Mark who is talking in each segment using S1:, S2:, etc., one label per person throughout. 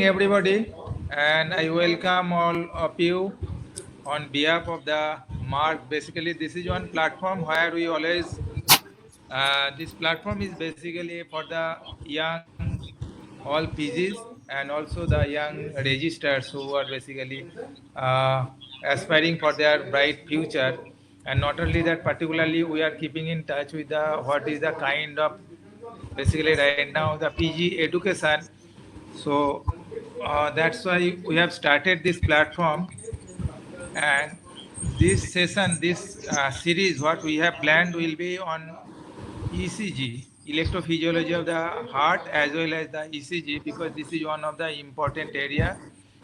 S1: morning, everybody, and I welcome all of you on behalf of the Mark. Basically, this is one platform where we always, this platform is basically for the young, all PGs, and also the young registrars who are basically uh, aspiring for their bright future. And not only that, particularly, we are keeping in touch with the what is the kind of basically right now the PG education. So that's why we have started this platform, and this session, this series, what we have planned will be on ECG, electrophysiology of the heart, as well as the ECG, because this is one of the important area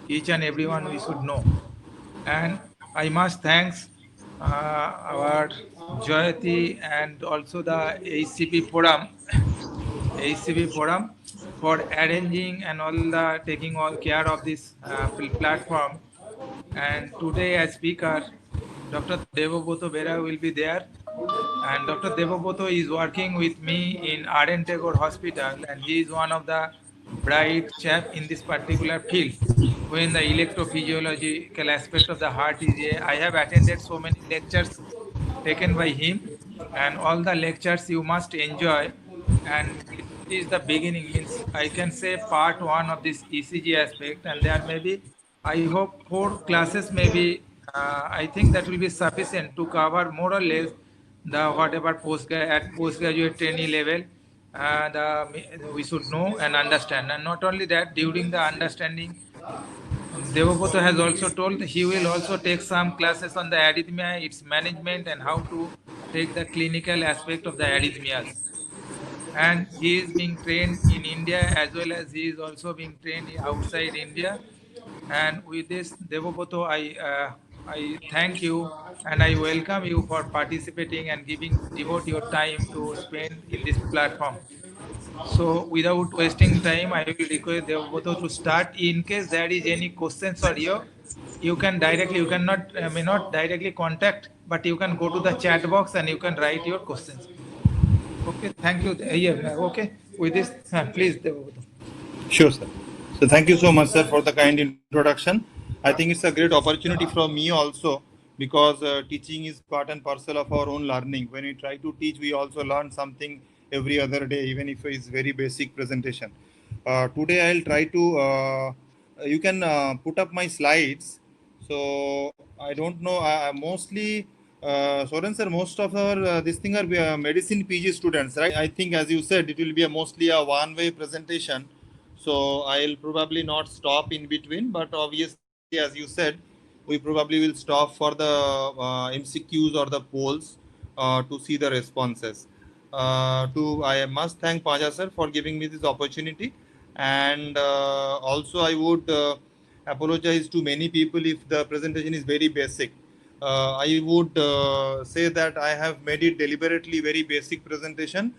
S1: each and everyone we should know. And I must thanks our Jayati and also the ACP forum, ACP forum for arranging and all the taking all care of this platform. And today as speaker, Dr. Devaboto Bera will be there. And Dr. Devaboto is working with me in RN Tagore Hospital, and he is one of the bright chap in this particular field. When the electrophysiological aspect of the heart is here, I have attended so many lectures taken by him, and all the lectures you must enjoy. And this is the beginning, means I can say part one of this ECG aspect, and there may be, I hope, 4 classes maybe. I think that will be sufficient to cover more or less the whatever postgraduate trainee level we should know and understand. And not only that, during the understanding, Devabrata has also told he will also take some classes on the arrhythmia, its management, and how to take the clinical aspect of the arrhythmias. And he is being trained in India as well as he is also being trained outside India. And with this, Devabrata, I thank you and I welcome you for participating and devote your time to spend in this platform. So without wasting time, I will request Devabrata to start. In case there is any questions or you can directly, you cannot, may not directly contact, but you can go to the chat box and you can write your questions. Okay, thank you. Yeah, okay. With this, please, Devabrata.
S2: Sure, sir. So thank you so much, sir, for the kind introduction. I think it's a great opportunity for me also because teaching is part and parcel of our own learning. When we try to teach, we also learn something every other day, even if it's very basic presentation. Today, I'll try to, you can put up my slides. So I don't know, mostly, Soren sir, most of our, this thing are medicine PG students, right? I think as you said, it will be mostly a one-way presentation. So I'll probably not stop in between, but obviously, as you said, we probably will stop for the MCQs or the polls to see the responses. I must thank Paja sir for giving me this opportunity, and also I would apologize to many people if the presentation is very basic. I would say that I have made it deliberately very basic presentation,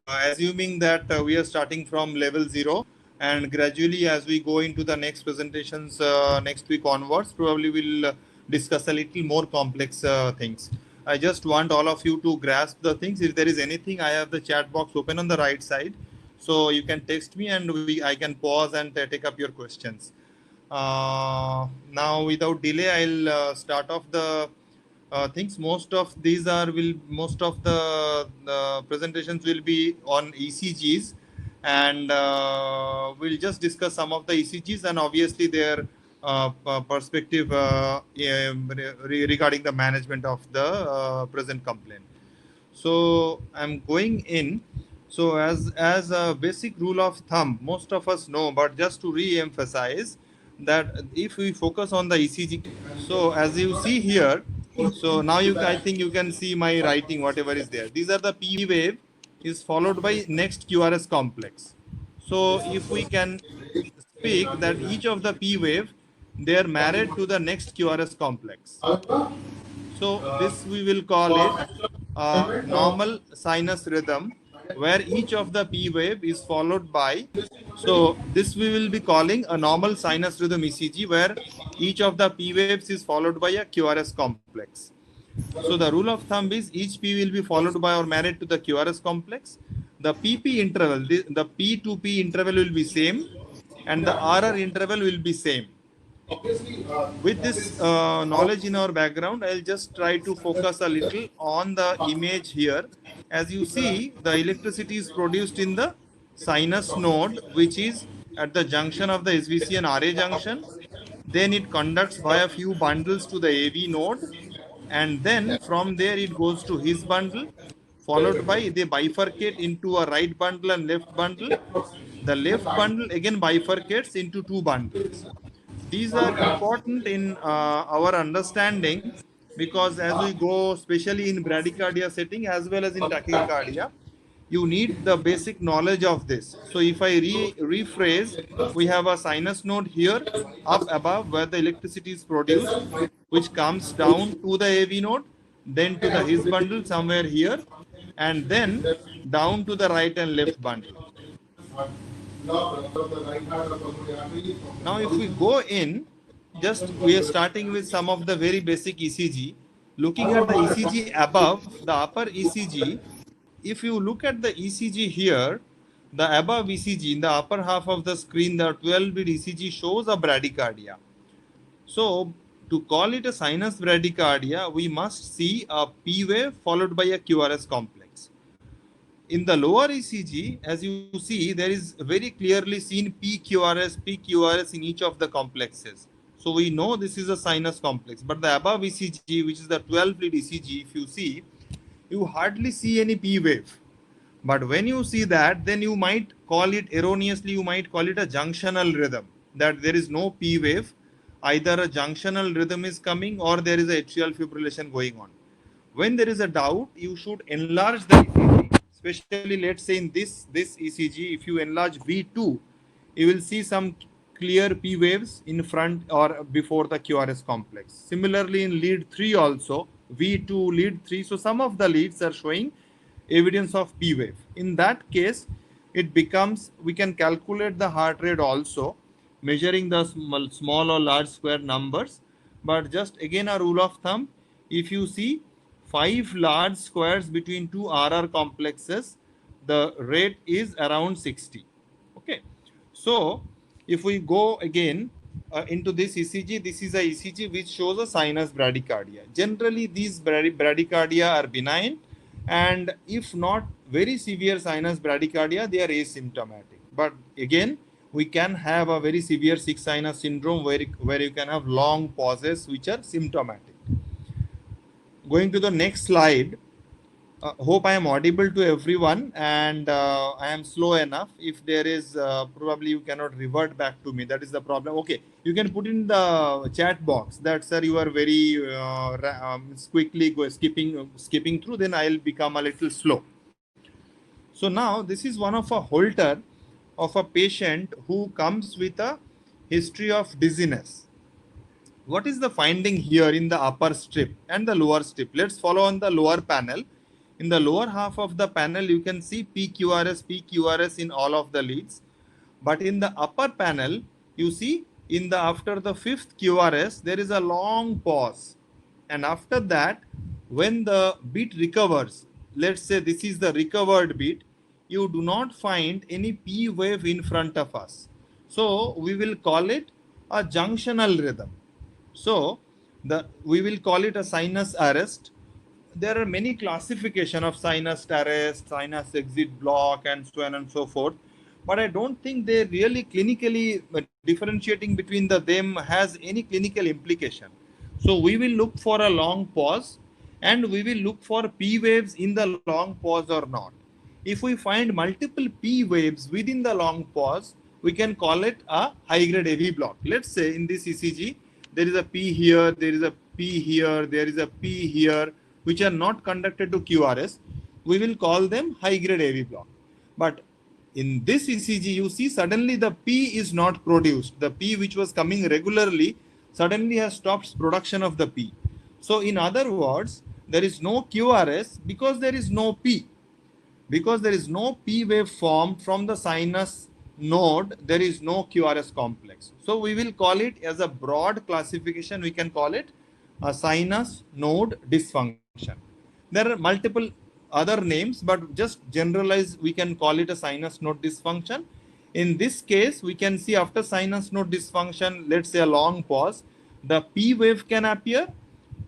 S2: assuming that we are starting from level 0, and gradually as we go into the next presentations next week onwards, probably we'll discuss a little more complex things. I just want all of you to grasp the things. If there is anything, I have the chat box open on the right side, so you can text me and I can pause and take up your questions. Now, without delay, I'll start off the things. Most of the presentations will be on ECGs, and we'll just discuss some of the ECGs and obviously their perspective regarding the management of the present complaint. So I'm going in. So as a basic rule of thumb, most of us know, but just to re-emphasize that if we focus on the ECG, so as you see here, so now I think you can see my writing, whatever is there. These are the P wave is followed by next QRS complex. So if we can speak that each of the P wave, they are married to the next QRS complex. So this we will call it a normal sinus rhythm, where each of the P wave is followed by, so this we will be calling a normal sinus rhythm ECG, where each of the P waves is followed by a QRS complex. So the rule of thumb is each P will be followed by or married to the QRS complex. The PP interval, the P to P interval will be same, and the RR interval will be same. With this knowledge in our background, I'll just try to focus a little on the image here. As you see, the electricity is produced in the sinus node, which is at the junction of the SVC and RA junction. Then it conducts via few bundles to the AV node, and then from there it goes to his bundle, followed by they bifurcate into a right bundle and left bundle. The left bundle again bifurcates into two bundles. These are important in our understanding, because as we go, especially in bradycardia setting as well as in tachycardia, you need the basic knowledge of this. So if I rephrase, we have a sinus node here up above where the electricity is produced, which comes down to the AV node, then to the his bundle somewhere here, and then down to the right and left bundle. Now, if we go in, just we are starting with some of the very basic ECG. Looking at the ECG above, the upper ECG, if you look at the ECG here, the above ECG in the upper half of the screen, the 12-bit ECG shows a bradycardia. So, to call it a sinus bradycardia, we must see a P wave followed by a QRS complex. In the lower ECG, as you see, there is very clearly seen PQRS in each of the complexes. So we know this is a sinus complex. But the above ECG, which is the 12-lead ECG, if you see, you hardly see any P wave. But when you see that, then you might call it erroneously, you might call it a junctional rhythm, that there is no P wave. Either a junctional rhythm is coming or there is a atrial fibrillation going on. When there is a doubt, you should enlarge the ECG. Especially, let's say in this ECG, if you enlarge V2, you will see some clear P waves in front or before the QRS complex. Similarly, in lead 3 also, V2, lead 3. So some of the leads are showing evidence of P wave. In that case, it becomes, we can calculate the heart rate also, measuring the small or large square numbers. But just again a rule of thumb, if you see 5 large squares between two RR complexes, the rate is around 60. Okay. So if we go again into this ECG, this is a ECG which shows a sinus bradycardia. Generally, these bradycardia are benign, and if not very severe sinus bradycardia, they are asymptomatic. But again, we can have a very severe sick sinus syndrome where you can have long pauses which are symptomatic. Going to the next slide. Hope I am audible to everyone, and I am slow enough. If there is probably you cannot revert back to me, that is the problem. Okay, you can put in the chat box that, sir, you are very quickly skipping through, then I'll become a little slow. So now this is one of a Holter of a patient who comes with a history of dizziness. What is the finding here in the upper strip and the lower strip? Let's follow on the lower panel. In the lower half of the panel, you can see PQRS in all of the leads. But in the upper panel, you see after the 5th QRS, there is a long pause. And after that, when the beat recovers, let's say this is the recovered beat, you do not find any P wave in front of us. So we will call it a junctional rhythm. So we will call it a sinus arrest. There are many classification of sinus arrest, sinus exit block, and so on and so forth. But I don't think they really clinically differentiating between them has any clinical implication. So we will look for a long pause, and we will look for P waves in the long pause or not. If we find multiple P waves within the long pause, we can call it a high-grade AV block. Let's say in this ECG, there is a P here, there is a P here, there is a P here, which are not conducted to QRS. We will call them high-grade AV block. But in this ECG, you see suddenly the P is not produced. The P which was coming regularly suddenly has stopped production of the P. So in other words, there is no QRS because there is no P. Because there is no P wave formed from the sinus node, there is no QRS complex. So we will call it as a broad classification, we can call it a sinus node dysfunction. There are multiple other names, but just generalize, we can call it a sinus node dysfunction. In this case, we can see after sinus node dysfunction, let's say a long pause, the P wave can appear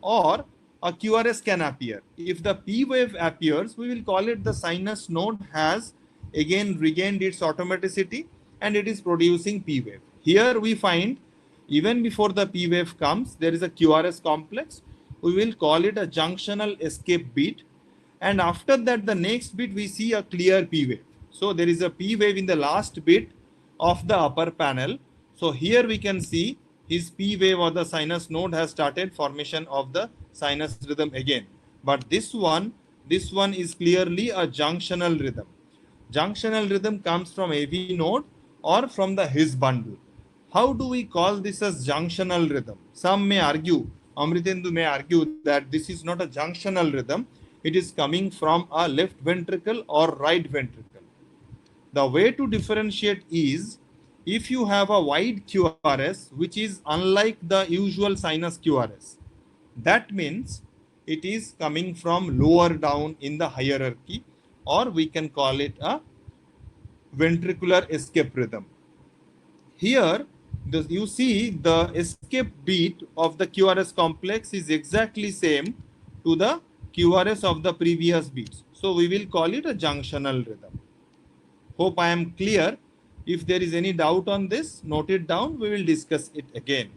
S2: or a QRS can appear. If the P wave appears, we will call it the sinus node has again regained its automaticity and it is producing P wave. Here we find even before the P wave comes, there is a QRS complex. We will call it a junctional escape beat. And after that, the next bit, we see a clear P wave. So there is a P wave in the last bit of the upper panel. So here we can see his P wave or the sinus node has started formation of the sinus rhythm again. But this one is clearly a junctional rhythm. Junctional rhythm comes from AV node or from the His bundle. How do we call this as junctional rhythm? Some may argue, Amritendu may argue that this is not a junctional rhythm. It is coming from a left ventricle or right ventricle. The way to differentiate is if you have a wide QRS, which is unlike the usual sinus QRS, that means it is coming from lower down in the hierarchy, or we can call it a ventricular escape rhythm. Here, you see the escape beat of the QRS complex is exactly same to the QRS of the previous beats. So we will call it a junctional rhythm. Hope I am clear. If there is any doubt on this, note it down. We will discuss it again.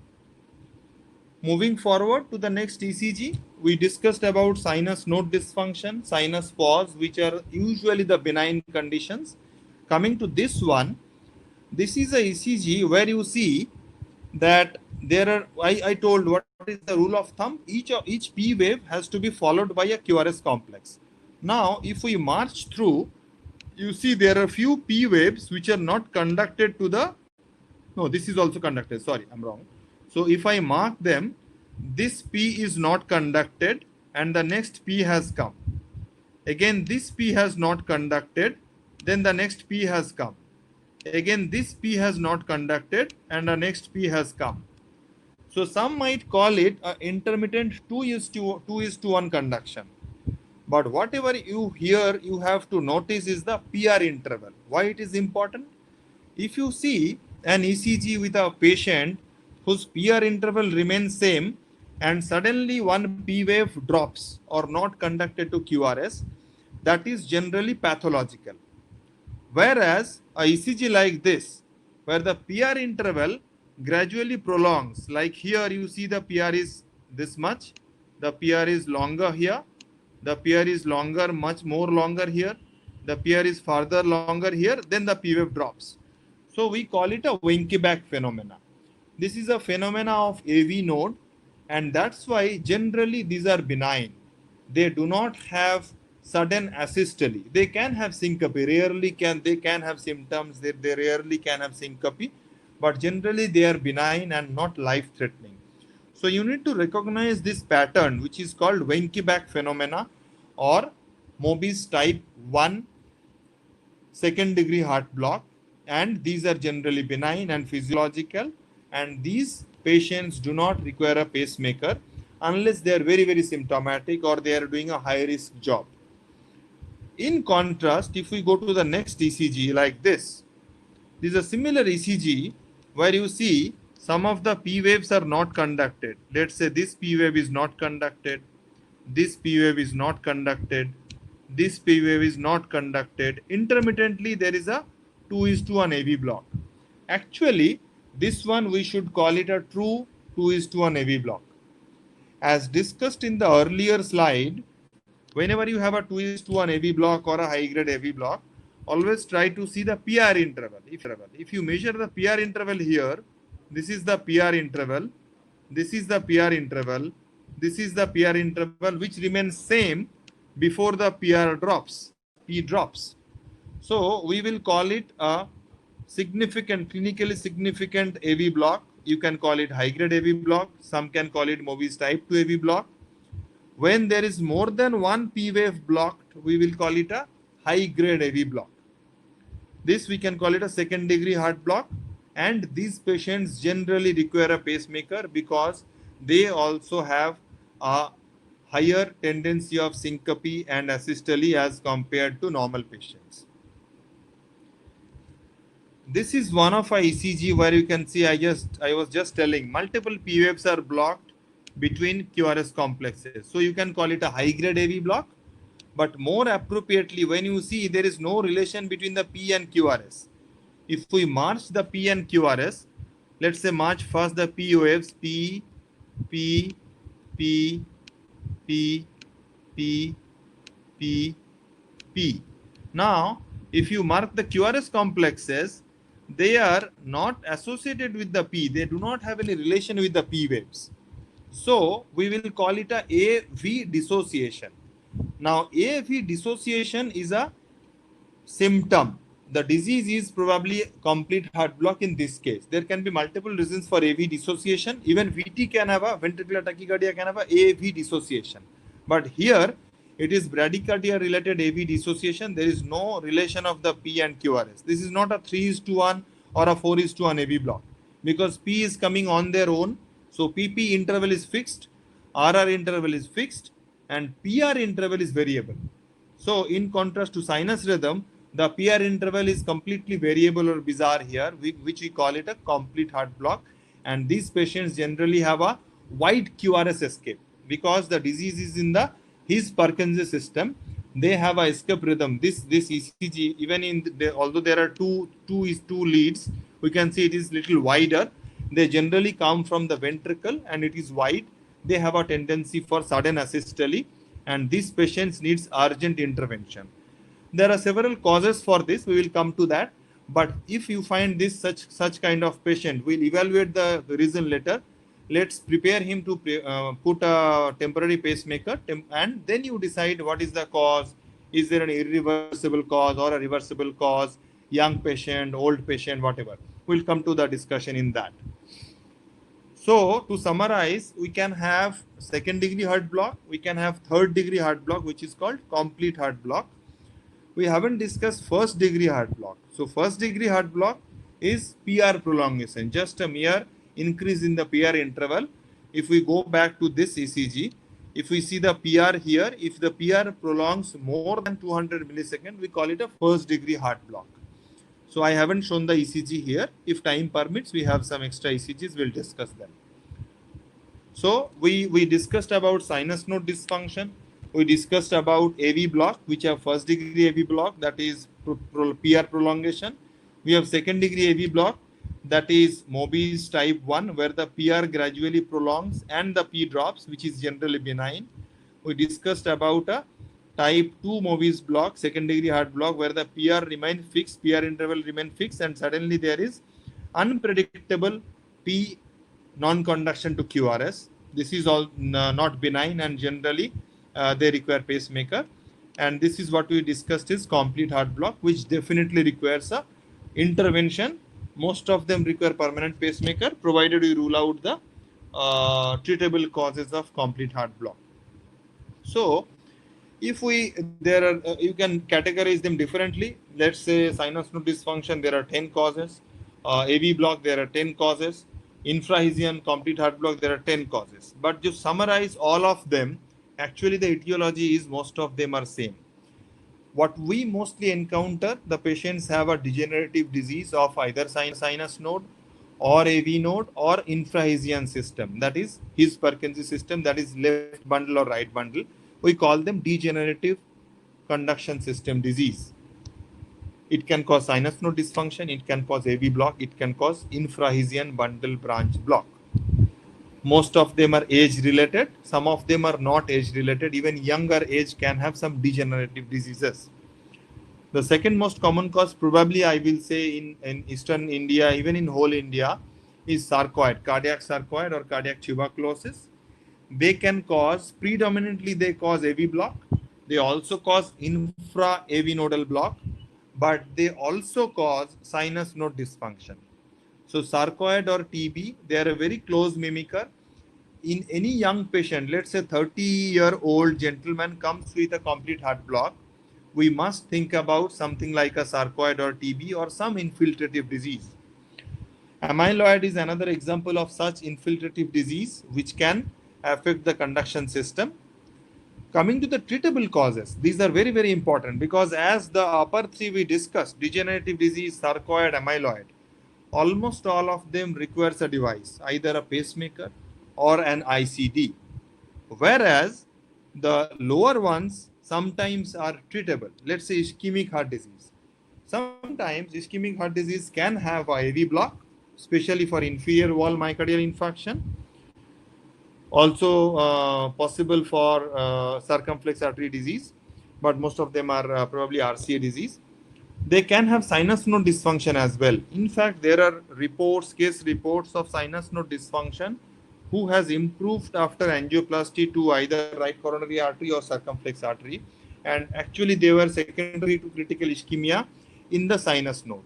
S2: Moving forward to the next ECG, we discussed about sinus node dysfunction, sinus pause, which are usually the benign conditions. Coming to this one, this is a ECG where you see that there are, I told what is the rule of thumb, each P wave has to be followed by a QRS complex. Now, if we march through, you see there are few P waves which are not conducted to the, no, this is also conducted, sorry, I'm wrong. So if I mark them, this P is not conducted and the next P has come. Again, this P has not conducted, then the next P has come. Again, this P has not conducted and the next P has come. So some might call it an intermittent 2:1 conduction. But whatever you hear, you have to notice is the PR interval. Why it is important? If you see an ECG with a patient whose PR interval remains same and suddenly one P wave drops or not conducted to QRS, that is generally pathological. Whereas a ECG like this, where the PR interval gradually prolongs, like here you see the PR is this much, the PR is longer here, the PR is longer, much more longer here, the PR is further longer here, then the P wave drops. So we call it a Wenckebach phenomena. This is a phenomena of AV node, and that's why generally these are benign. They do not have sudden asystole. They can have syncope. Rarely they can have symptoms. They rarely can have syncope, but generally they are benign and not life-threatening. So you need to recognize this pattern, which is called Wenckebach phenomena or Mobis type 1 second degree heart block, and these are generally benign and physiological, and these patients do not require a pacemaker unless they are very, very symptomatic or they are doing a high risk job. In contrast, if we go to the next ECG like this is a similar ECG where you see some of the P waves are not conducted. Let's say this P wave is not conducted, this P wave is not conducted, this P wave is not conducted. Intermittently, there is a 2:1 AV block. Actually, this one we should call it a true 2:1 AV block. As discussed in the earlier slide, whenever you have a 2:1 AV block or a high grade AV block, always try to see the PR interval. If you measure the PR interval here, this is the PR interval, this is the PR interval, this is the PR interval which remains same before the PR drops, P drops. So we will call it a significant, clinically significant AV block. You can call it high grade AV block. Some can call it Mobis type 2 AV block. When there is more than one P wave blocked, we will call it a high grade AV block. This we can call it a second degree heart block, and these patients generally require a pacemaker because they also have a higher tendency of syncope and asystole as compared to normal patients. This is one of our ECG where you can see I was just telling multiple P waves are blocked between QRS complexes. So you can call it a high grade AV block, but more appropriately when you see there is no relation between the P and QRS. If we march the P and QRS, let's say march first the P waves P, P, P, P, P, P, P. Now, if you mark the QRS complexes, they are not associated with the P. They do not have any relation with the P waves. So, we will call it a AV dissociation. Now, AV dissociation is a symptom. The disease is probably complete heart block in this case. There can be multiple reasons for AV dissociation. Even VT can have a ventricular tachycardia can have a AV dissociation. But here it is bradycardia related AV dissociation. There is no relation of the P and QRS. This is not a 3:1 or a 4:1 AV block because P is coming on their own. So PP interval is fixed, RR interval is fixed, and PR interval is variable. So in contrast to sinus rhythm, the PR interval is completely variable or bizarre here, which we call it a complete heart block. And these patients generally have a wide QRS escape because the disease is in the His-Purkinje system. They have a escape rhythm. This ECG, even in although there are two leads, we can see it is little wider. They generally come from the ventricle and it is wide. They have a tendency for sudden asystole, and these patients needs urgent intervention. There are several causes for this. We will come to that. But if you find this such kind of patient, we'll evaluate the reason later. Let's prepare him to put a temporary pacemaker, and then you decide what is the cause. Is there an irreversible cause or a reversible cause? Young patient, old patient, whatever. We'll come to the discussion in that. So to summarize, we can have second degree heart block. We can have third degree heart block, which is called complete heart block. We haven't discussed first degree heart block. So first degree heart block is PR prolongation, just a mere increase in the PR interval. If we go back to this ECG, if we see the PR here, if the PR prolongs more than 200 milliseconds, we call it a first degree heart block. So I haven't shown the ECG here. If time permits, we have some extra ECGs, we'll discuss them. So we discussed about sinus node dysfunction. We discussed about AV block, which have first degree AV block, that is PR prolongation. We have second degree AV block, that is Mobius type 1, where the PR gradually prolongs and the P drops, which is generally benign. We discussed about a type 2 Mobius block, second degree heart block, where the PR remain fixed, PR interval remain fixed, and suddenly there is unpredictable P non-conduction to QRS. This is all not benign, and generally they require pacemaker. And this is what we discussed is complete heart block, which definitely requires a intervention. Most of them require permanent pacemaker, provided we rule out the treatable causes of complete heart block. So if you can categorize them differently. Let's say sinus node dysfunction, there are 10 causes. AV block, there are 10 causes. Infrahesian complete heart block, there are 10 causes. But to summarize all of them, actually the etiology is most of them are same. What we mostly encounter, the patients have a degenerative disease of either sinus node or AV node or infrahesian system, that is His-Purkinje system, that is left bundle or right bundle. We call them degenerative conduction system disease. It can cause sinus node dysfunction, it can cause AV block, it can cause infrahesian bundle branch block. Most of them are age related, some of them are not age related. Even younger age can have some degenerative diseases. The second most common cause, probably I will say in Eastern India, even in whole India, is sarcoid, cardiac sarcoid or cardiac tuberculosis. They can cause, predominantly they cause AV block. They also cause infra AV nodal block, but they also cause sinus node dysfunction. So sarcoid or TB, they are a very close mimicker. In any young patient, let's say 30-year-old gentleman comes with a complete heart block, we must think about something like a sarcoid or TB or some infiltrative disease. Amyloid is another example of such infiltrative disease which can affect the conduction system. Coming to the treatable causes, these are very, very important because as the upper three we discussed, degenerative disease, sarcoid, amyloid, almost all of them requires a device, either a pacemaker or an ICD. Whereas the lower ones sometimes are treatable. Let's say ischemic heart disease. Sometimes ischemic heart disease can have a AV block, especially for inferior wall myocardial infarction. Also possible for circumflex artery disease, but most of them are probably RCA disease. They can have sinus node dysfunction as well. In fact, there are case reports of sinus node dysfunction who has improved after angioplasty to either right coronary artery or circumflex artery. And actually they were secondary to critical ischemia in the sinus node.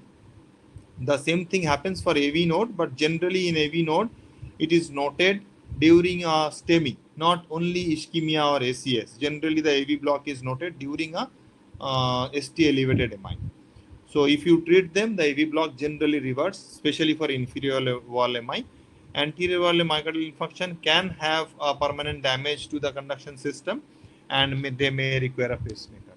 S2: The same thing happens for AV node, but generally in AV node, it is noted during a STEMI, not only ischemia or ACS. Generally, the AV block is noted during a ST elevated MI. So if you treat them, the AV block generally reverts, especially for inferior wall MI. Anterior wall myocardial infarction can have a permanent damage to the conduction system, and they may require a pacemaker.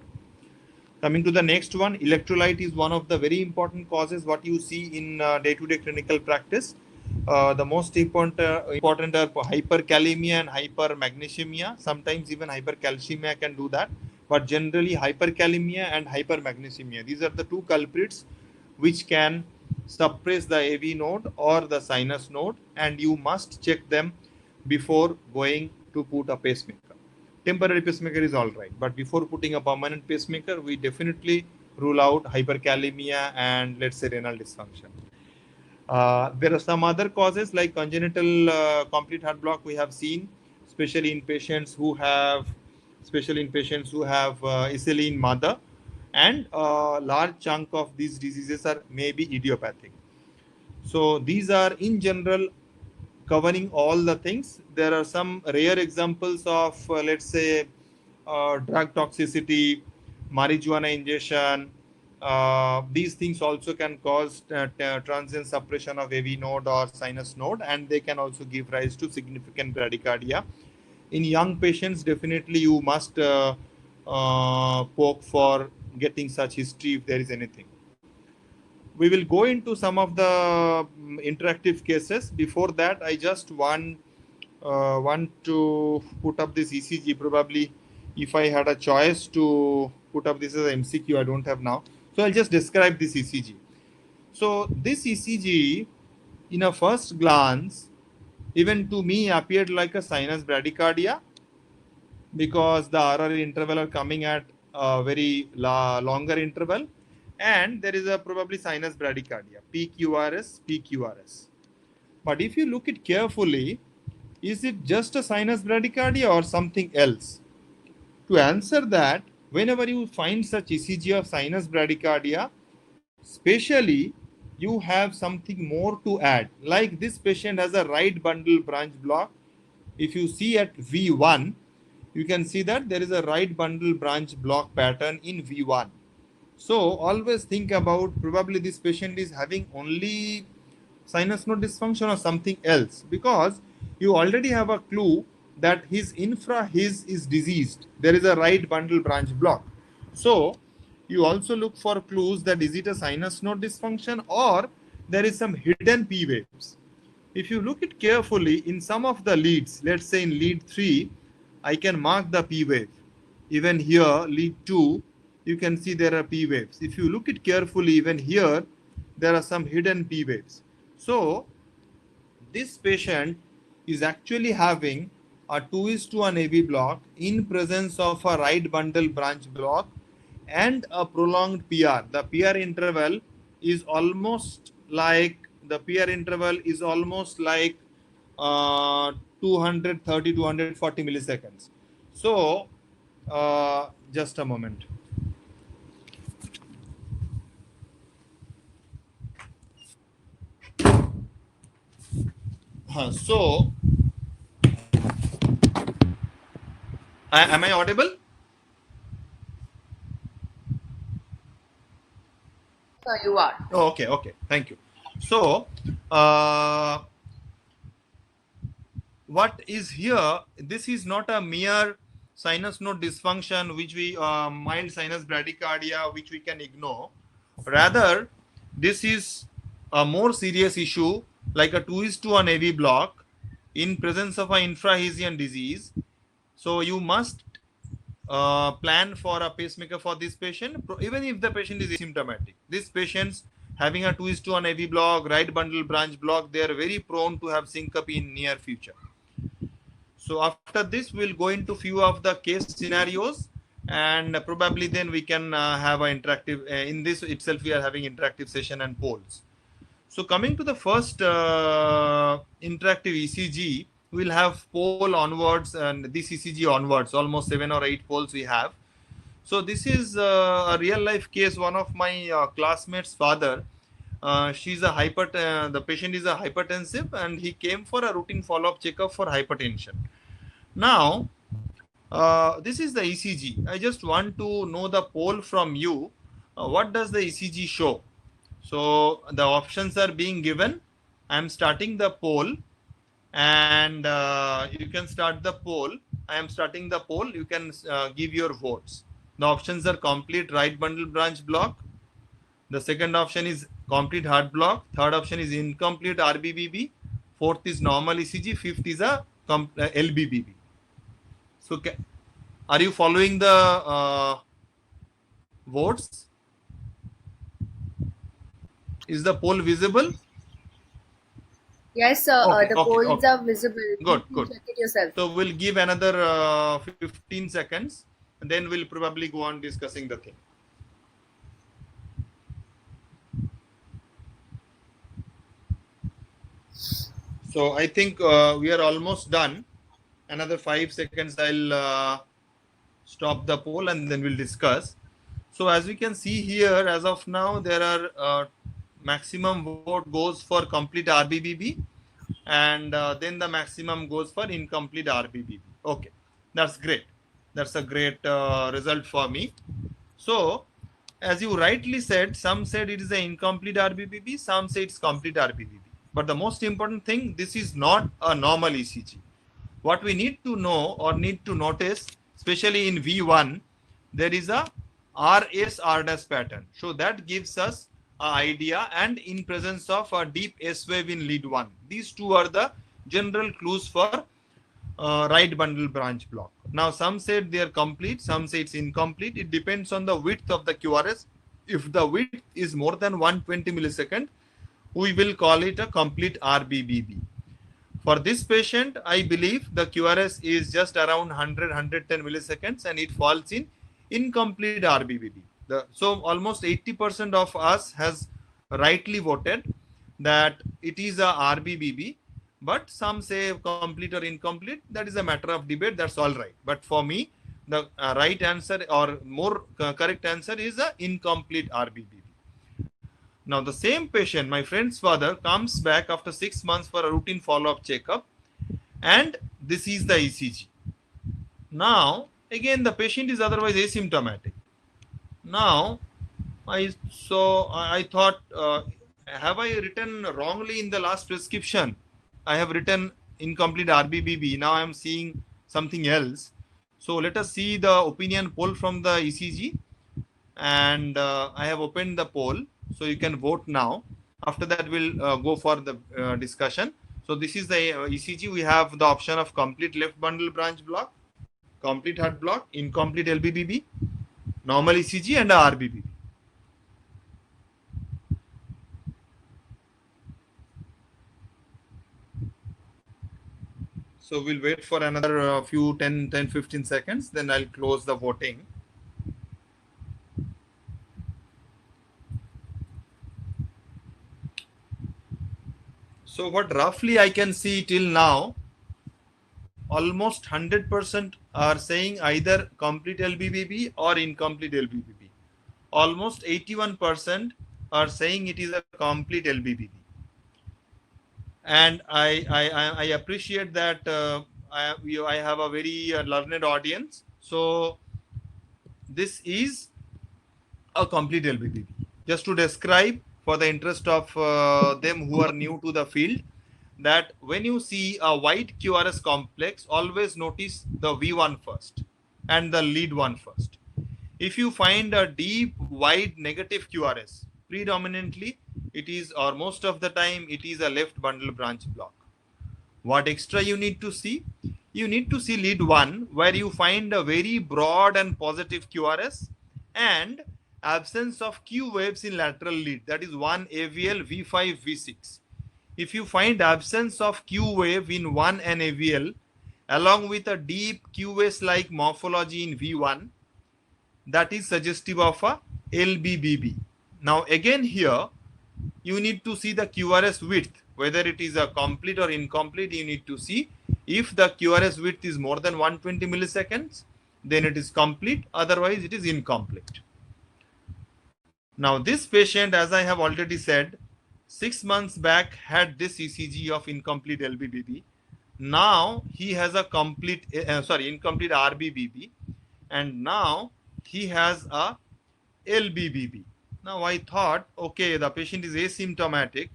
S2: Coming to the next one, electrolyte is one of the very important causes what you see in day-to-day clinical practice. The most important are hyperkalemia and hypermagnesemia. Sometimes even hypercalcemia can do that, but generally hyperkalemia and hypermagnesemia. These are the two culprits which can suppress the AV node or the sinus node, and you must check them before going to put a pacemaker. Temporary pacemaker is all right, but before putting a permanent pacemaker, we definitely rule out hyperkalemia and let's say renal dysfunction. There are some other causes like congenital complete heart block we have seen, especially in patients who have Iselin mother, and a large chunk of these diseases are maybe idiopathic. So these are in general covering all the things. There are some rare examples of let's say drug toxicity, marijuana ingestion. These things also can cause transient suppression of AV node or sinus node, and they can also give rise to significant bradycardia. In young patients, definitely you must poke for getting such history if there is anything. We will go into some of the interactive cases. Before that, I just want to put up this ECG. Probably if I had a choice to put up this as an MCQ, I don't have now. So I'll just describe this ECG. So this ECG, in a first glance, even to me appeared like a sinus bradycardia, because the RR interval are coming at a very longer interval, and there is a probably sinus bradycardia, PQRS, PQRS. But if you look it carefully, is it just a sinus bradycardia or something else? To answer that, whenever you find such ECG of sinus bradycardia, especially you have something more to add. Like this patient has a right bundle branch block. If you see at V1, you can see that there is a right bundle branch block pattern in V1. So always think about probably this patient is having only sinus node dysfunction or something else, because you already have a clue that his is diseased. There is a right bundle branch block. So you also look for clues that is it a sinus node dysfunction or there is some hidden P waves. If you look it carefully in some of the leads, let's say in lead 3, I can mark the P wave. Even here, lead 2, you can see there are P waves. If you look it carefully, even here, there are some hidden P waves. So this patient is actually having a 2:1 AV block in presence of a right bundle branch block and a prolonged PR. The PR interval is almost like 230 to 240 milliseconds. So just a moment. So am I audible?
S3: So you are.
S2: Oh, okay. Thank you. So what is here, this is not a mere sinus node dysfunction, which we mild sinus bradycardia, which we can ignore. Rather, this is a more serious issue, like a 2:1 AV block in presence of an infrahesian disease. So you must plan for a pacemaker for this patient, even if the patient is asymptomatic. These patients having a 2:1 AV block, right bundle branch block, they are very prone to have syncope in near future. So after this, we'll go into few of the case scenarios, and probably then we can have an interactive. In this itself, we are having interactive session and polls. So coming to the first interactive ECG, we'll have poll onwards, and this ECG onwards, almost 7 or 8 polls we have. So this is a real life case. One of my classmates' father, she's a the patient is a hypertensive, and he came for a routine follow-up checkup for hypertension. Now, this is the ECG. I just want to know the poll from you. What does the ECG show? So the options are being given. I'm starting the poll, and you can start the poll. I am starting the poll. You can give your votes. The options are complete right bundle branch block. The second option is complete heart block. Third option is incomplete RBBB. Fourth is normal ECG. Fifth is a LBBB. So, are you following the votes? Is the poll visible?
S3: Yes, sir.
S2: Okay,
S3: The
S2: okay,
S3: polls
S2: okay.
S3: are visible.
S2: Good,
S3: You
S2: good.
S3: check it yourself.
S2: So we'll give another 15 seconds, and then we'll probably go on discussing the thing. So I think we are almost done. Another 5 seconds, I'll stop the poll, and then we'll discuss. So as we can see here, as of now, there are maximum vote goes for complete RBBB, and then the maximum goes for incomplete RBBB. Okay, that's great. That's a great result for me. So, as you rightly said, some said it is an incomplete RBBB, some say it's complete RBBB. But the most important thing, this is not a normal ECG. What we need to know or need to notice, especially in V1, there is a RS R' pattern. So that gives us an idea, and in presence of a deep S wave in lead 1. These two are the general clues for right bundle branch block. Now, some said they are complete, some say it's incomplete. It depends on the width of the QRS. If the width is more than 120 millisecond, we will call it a complete RBBB. For this patient, I believe the QRS is just around 100-110 milliseconds, and it falls in incomplete RBBB. So almost 80% of us has rightly voted that it is a RBBB, but some say complete or incomplete. That is a matter of debate. That's all right. But for me, the right answer or more correct answer is a incomplete RBBB. Now, the same patient, my friend's father, comes back after 6 months for a routine follow-up checkup, and this is the ECG. Now, again, the patient is otherwise asymptomatic. Now, I thought, have I written wrongly in the last prescription? I have written incomplete RBBB. Now I am seeing something else. So let us see the opinion poll from the ECG, and I have opened the poll. So you can vote now. After that, we'll go for the discussion. So this is the ECG. We have the option of complete left bundle branch block, complete heart block, incomplete LBBB, normal ECG, and a RBBB. So we'll wait for another few 10-15 seconds. Then I'll close the voting. So what roughly I can see till now, almost 100% are saying either complete LBBB or incomplete LBBB. Almost 81% are saying it is a complete LBBB. And I appreciate that I have a very learned audience. So this is a complete LBBB. Just to describe, for the interest of them who are new to the field, that when you see a white QRS complex, always notice the V1 first. and the lead one first. If you find a deep, wide negative QRS, predominantly it is, or most of the time, it is a left bundle branch block. What extra you need to see? You need to see lead 1 where you find a very broad and positive QRS and absence of Q waves in lateral lead, that is 1 AVL, V5, V6. If you find absence of Q wave in 1 and AVL along with a deep Q wave like morphology in V1, that is suggestive of a LBBB. Now again here, you need to see the QRS width, whether it is a complete or incomplete. You need to see if the QRS width is more than 120 milliseconds, then it is complete, otherwise it is incomplete. Now this patient, as I have already said, 6 months back had this ECG of incomplete LBBB. Now he has a incomplete RBBB, and now he has a LBBB. Now I thought, okay, the patient is asymptomatic.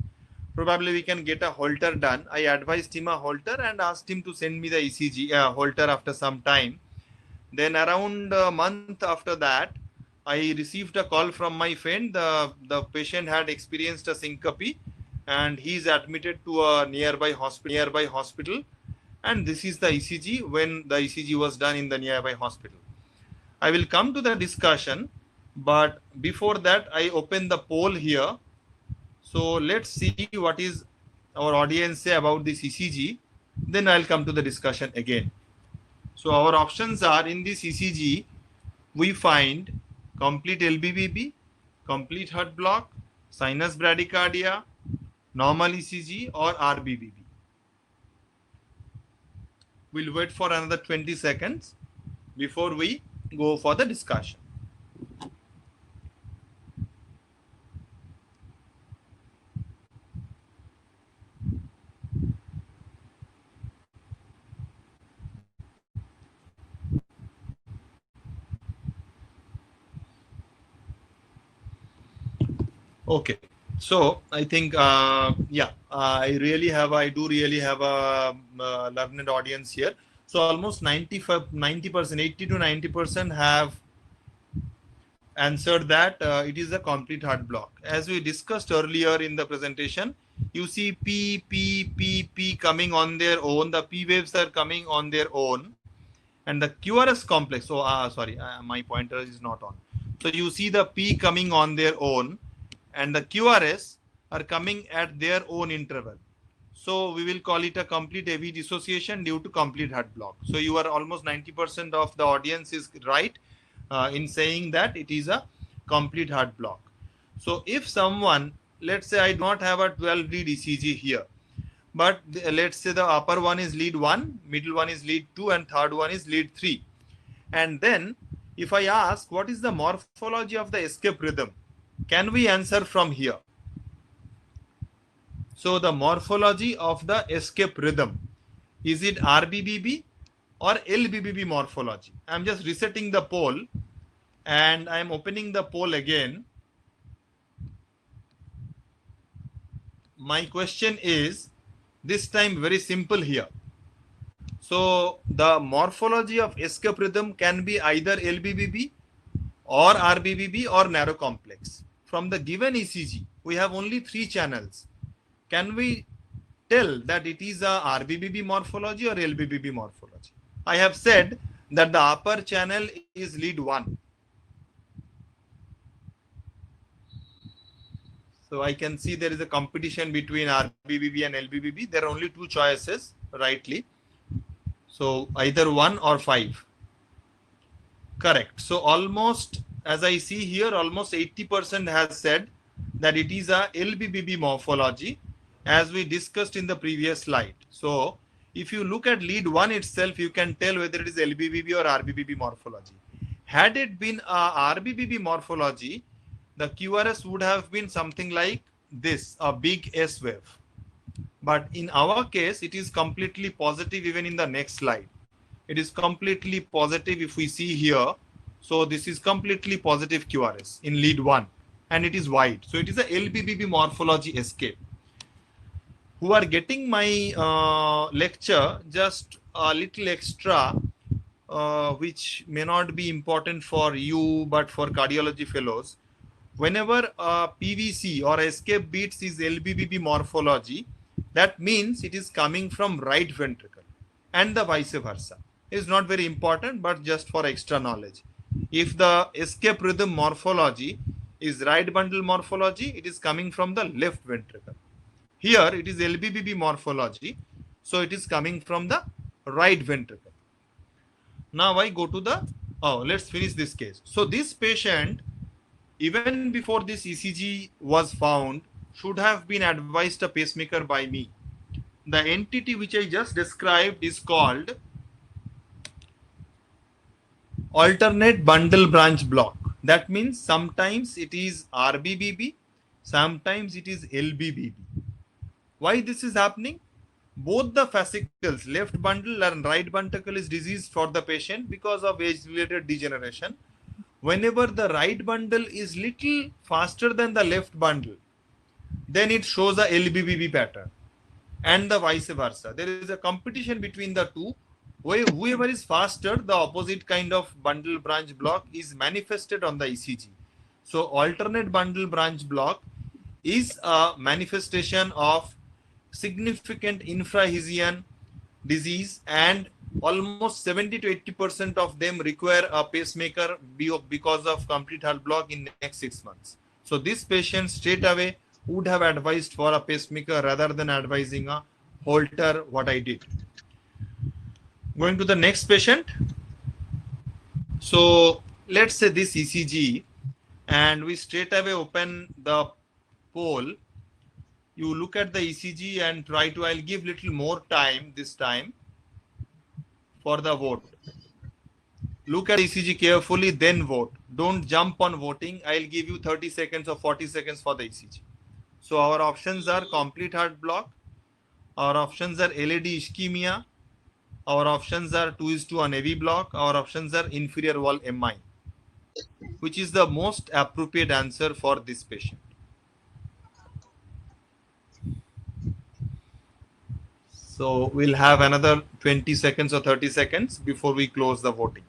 S2: Probably we can get a Holter done. I advised him a Holter and asked him to send me the ECG Holter after some time. Then around a month after that, I received a call from my friend. The patient had experienced a syncope and he is admitted to a nearby hospital. And this is the ECG when the ECG was done in the nearby hospital. I will come to the discussion, but before that, I open the poll here. So let's see what is our audience say about this ECG. Then I'll come to the discussion again. So our options are, in this ECG, we find complete LBBB, complete heart block, sinus bradycardia, normal ECG, or RBBB. We'll wait for another 20 seconds before we go for the discussion. Okay, so I think I do really have a learned audience here. So almost 90%, 80 to 90% have answered that it is a complete heart block. As we discussed earlier in the presentation, you see P coming on their own. The P waves are coming on their own, and the QRS complex. So my pointer is not on. So you see the P coming on their own, and the QRS are coming at their own interval. So we will call it a complete AV dissociation due to complete heart block. So you are almost 90% of the audience is right in saying that it is a complete heart block. So if someone, let's say I do not have a 12 lead ECG here, but let's say the upper one is lead 1, middle one is lead 2, and third one is lead 3. And then if I ask what is the morphology of the escape rhythm, can we answer from here? So the morphology of the escape rhythm, is it RBBB or LBBB morphology? I'm just resetting the poll and I'm opening the poll again. My question is this time very simple here. So the morphology of escape rhythm can be either LBBB or RBBB or narrow complex. From the given ECG, we have only 3 channels. Can we tell that it is a RBBB morphology or LBBB morphology? I have said that the upper channel is lead 1. So I can see there is a competition between RBBB and LBBB. There are only 2 choices, rightly. So either 1 or 5. Correct. So almost, as I see here, almost 80% has said that it is a LBBB morphology, as we discussed in the previous slide. So if you look at lead 1 itself, you can tell whether it is LBBB or RBBB morphology. Had it been a RBBB morphology, the QRS would have been something like this, a big S wave. But in our case, it is completely positive even in the next slide. It is completely positive if we see here. So this is completely positive QRS in lead 1 and it is wide. So it is a LBBB morphology escape. Who are getting my lecture, just a little extra. which may not be important for you, but for cardiology fellows. Whenever PVC or escape beats is LBBB morphology, that means it is coming from right ventricle, and the vice versa. It's not very important, but just for extra knowledge. If the escape rhythm morphology is right bundle morphology, it is coming from the left ventricle. Here it is LBBB morphology, so it is coming from the right ventricle. Now I go to the, let's finish this case. So this patient, even before this ECG was found, should have been advised a pacemaker by me. The entity which I just described is called alternate bundle branch block. That means sometimes it is RBBB, sometimes it is LBBB. Why this is happening? Both the fascicles, left bundle and right ventricle, is diseased for the patient because of age-related degeneration. Whenever the right bundle is little faster than the left bundle, then it shows a LBBB pattern, and the vice versa. There is a competition between the two. Whoever is faster, the opposite kind of bundle branch block is manifested on the ECG. So alternate bundle branch block is a manifestation of significant infrahisian disease, and almost 70 to 80% of them require a pacemaker because of complete heart block in next 6 months. So this patient straight away would have advised for a pacemaker rather than advising a Holter, what I did. Going to the next patient. So let's say this ECG, and we straight away open the pole. You look at the ECG and try to, I'll give little more time this time for the vote. Look at ECG carefully, then vote. Don't jump on voting. I'll give you 30 seconds or 40 seconds for the ECG. So our options are complete heart block. Our options are LAD ischemia. Our options are 2:1 AV block. Our options are inferior wall MI. Which is the most appropriate answer for this patient? So we'll have another 20 seconds or 30 seconds before we close the voting.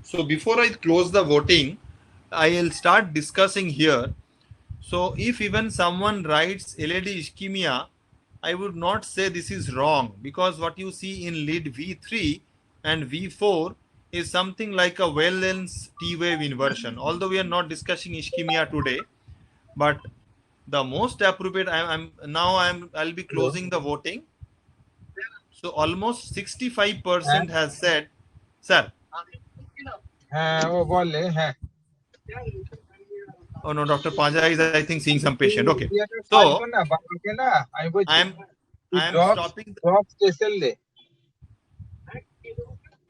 S2: So before I close the voting, I'll start discussing here. So if even someone writes LAD ischemia, I would not say this is wrong, because what you see in lead V3 and V4 is something like a Wellens T-wave inversion. Although we are not discussing ischemia today, but the most appropriate, I'll be closing the voting. So almost 65% has said, sir. Oh no, Dr. Paja is, I think, seeing some patient. Okay. So I'm stopping.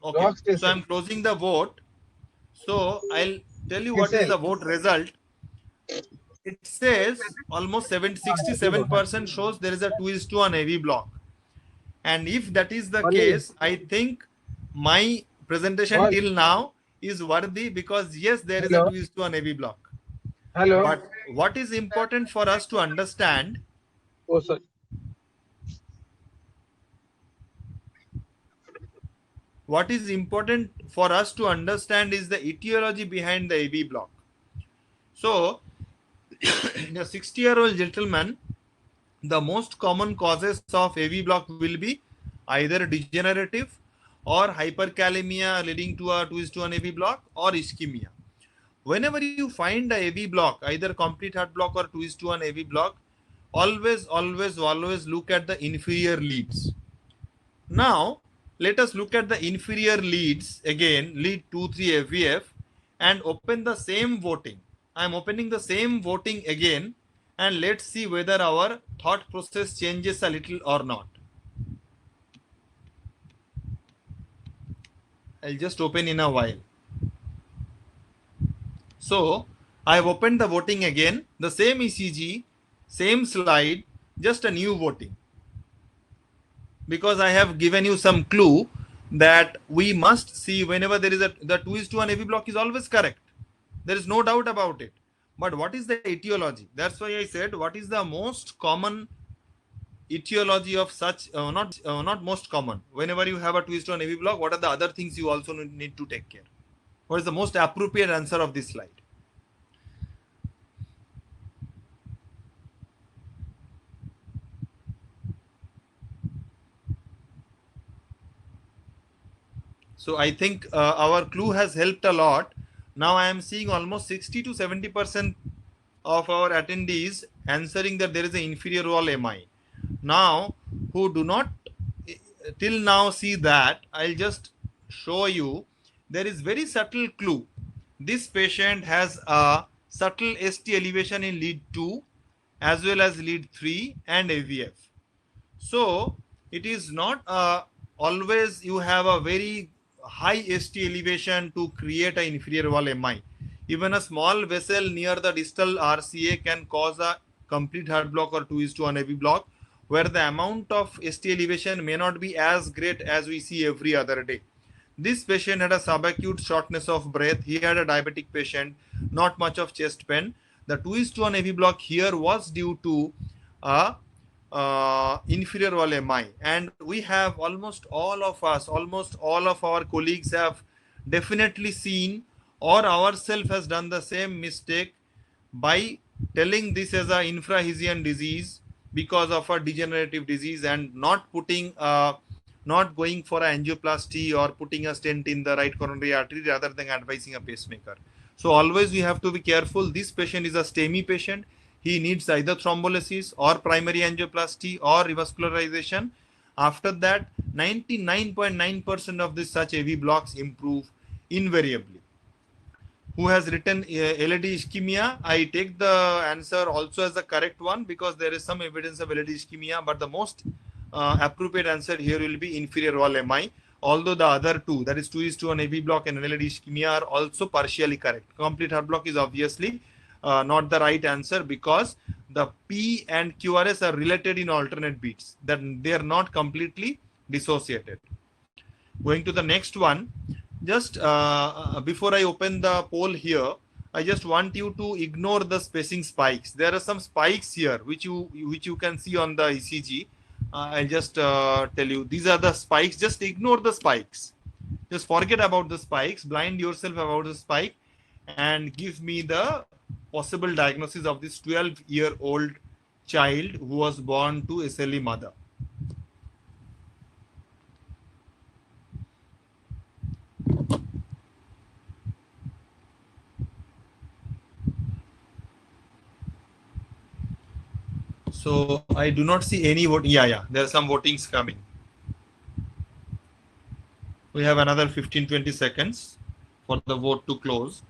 S2: Okay. So I'm closing the vote. So I'll tell you what is the vote result. It says almost 67% shows there is a 2:1 AV block. And if that is the case, I think my presentation till now is worthy, because yes, there is a 2:1 AV block.
S4: Hello.
S2: But what is important for us to understand?
S4: Oh, sorry.
S2: What is important for us to understand is the etiology behind the AV block. So, in a 60-year-old gentleman, the most common causes of AV block will be either degenerative or hyperkalemia leading to a 2:1 AV block, or ischemia. Whenever you find a AV block, either complete heart block or 2:1 AV block, always look at the inferior leads. Now, let us look at the inferior leads again, lead 2-3 FVF, and open the same voting. I am opening the same voting again, and let's see whether our thought process changes a little or not. I'll just open in a while. So I have opened the voting again, the same ECG, same slide, just a new voting. Because I have given you some clue, that we must see whenever there is the 2:1 AV block is always correct. There is no doubt about it. But what is the etiology? That's why I said what is the most common etiology of such, not most common. Whenever you have a 2:1 AV block, what are the other things you also need to take care? What is the most appropriate answer of this slide? So I think our clue has helped a lot. Now I am seeing almost 60 to 70% of our attendees answering that there is an inferior wall MI. Now, who do not till now see that, I'll just show you there is very subtle clue. This patient has a subtle ST elevation in lead 2 as well as lead 3 and AVF. So it is not always you have a very high ST elevation to create an inferior wall MI. Even a small vessel near the distal RCA can cause a complete heart block or 2:1 AV block, where the amount of ST elevation may not be as great as we see every other day. This patient had a subacute shortness of breath. He had a diabetic patient, not much of chest pain. The 2:1 AV block here was due to a inferior wall MI, and we have almost all of our colleagues have definitely seen or ourselves has done the same mistake by telling this as a infrahesian disease because of a degenerative disease and not putting not going for an angioplasty or putting a stent in the right coronary artery rather than advising a pacemaker. So always we have to be careful. This patient is a STEMI patient. He needs either thrombolysis or primary angioplasty or revascularization. After that, 99.9% of this such AV blocks improve invariably. Who has written LAD ischemia? I take the answer also as the correct one because there is some evidence of LAD ischemia, but the most appropriate answer here will be inferior wall MI. Although the other two, that is 2:1 AV block and LAD ischemia, are also partially correct. Complete heart block is obviously not the right answer because the P and QRS are related in alternate beats, that they are not completely dissociated. Going to the next one, just before I open the poll here, I just want you to ignore the spacing spikes. There are some spikes here which you can see on the ECG. I'll just tell you, these are the spikes. Just ignore the spikes. Just forget about the spikes, blind yourself about the spike, and give me the possible diagnosis of this 12-year-old child who was born to SLE mother. So I do not see any vote. Yeah, there are some votings coming. We have another 15-20 seconds for the vote to close.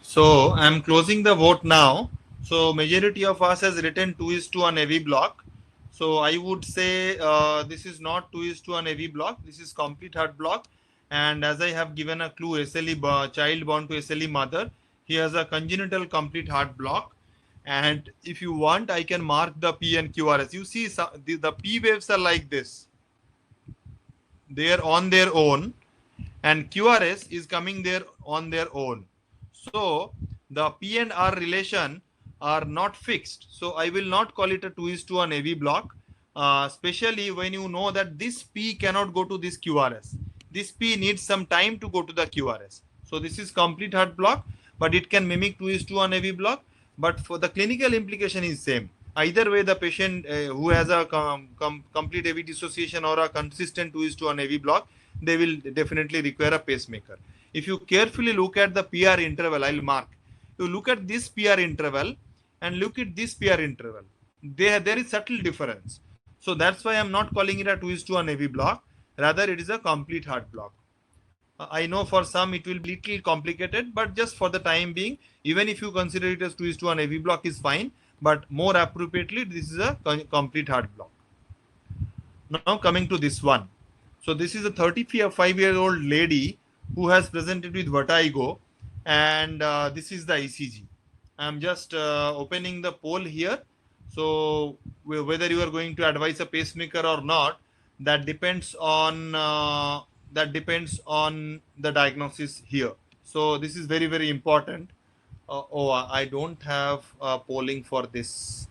S2: So I'm closing the vote now. So majority of us has written 2:1 AV block. So I would say this is not 2:1 AV block. This is complete heart block. And as I have given a clue, SLE child born to SLE mother, he has a congenital complete heart block. And if you want, I can mark the P and QRS. You see the P waves are like this. They are on their own, and QRS is coming there on their own. So the P and R relation are not fixed. So I will not call it a 2:1 AV block, especially when you know that this P cannot go to this QRS. This P needs some time to go to the QRS. So this is complete heart block, but it can mimic 2:1 AV block. But for the clinical implication is same. Either way, the patient who has a complete AV dissociation or a consistent 2:1 AV block, they will definitely require a pacemaker. If you carefully look at the PR interval, I'll mark. You look at this PR interval and look at this PR interval. There is subtle difference. So that's why I'm not calling it a 2:1 AV block. Rather, it is a complete heart block. I know for some it will be little complicated, but just for the time being, even if you consider it as 2:1 AV block is fine, but more appropriately, this is a complete heart block. Now coming to this one. So this is a 35-year-old lady who has presented with vertigo, and this is the ECG. I'm just opening the poll here. So whether you are going to advise a pacemaker or not, that depends on the diagnosis here. So this is very, very important. I don't have polling for this.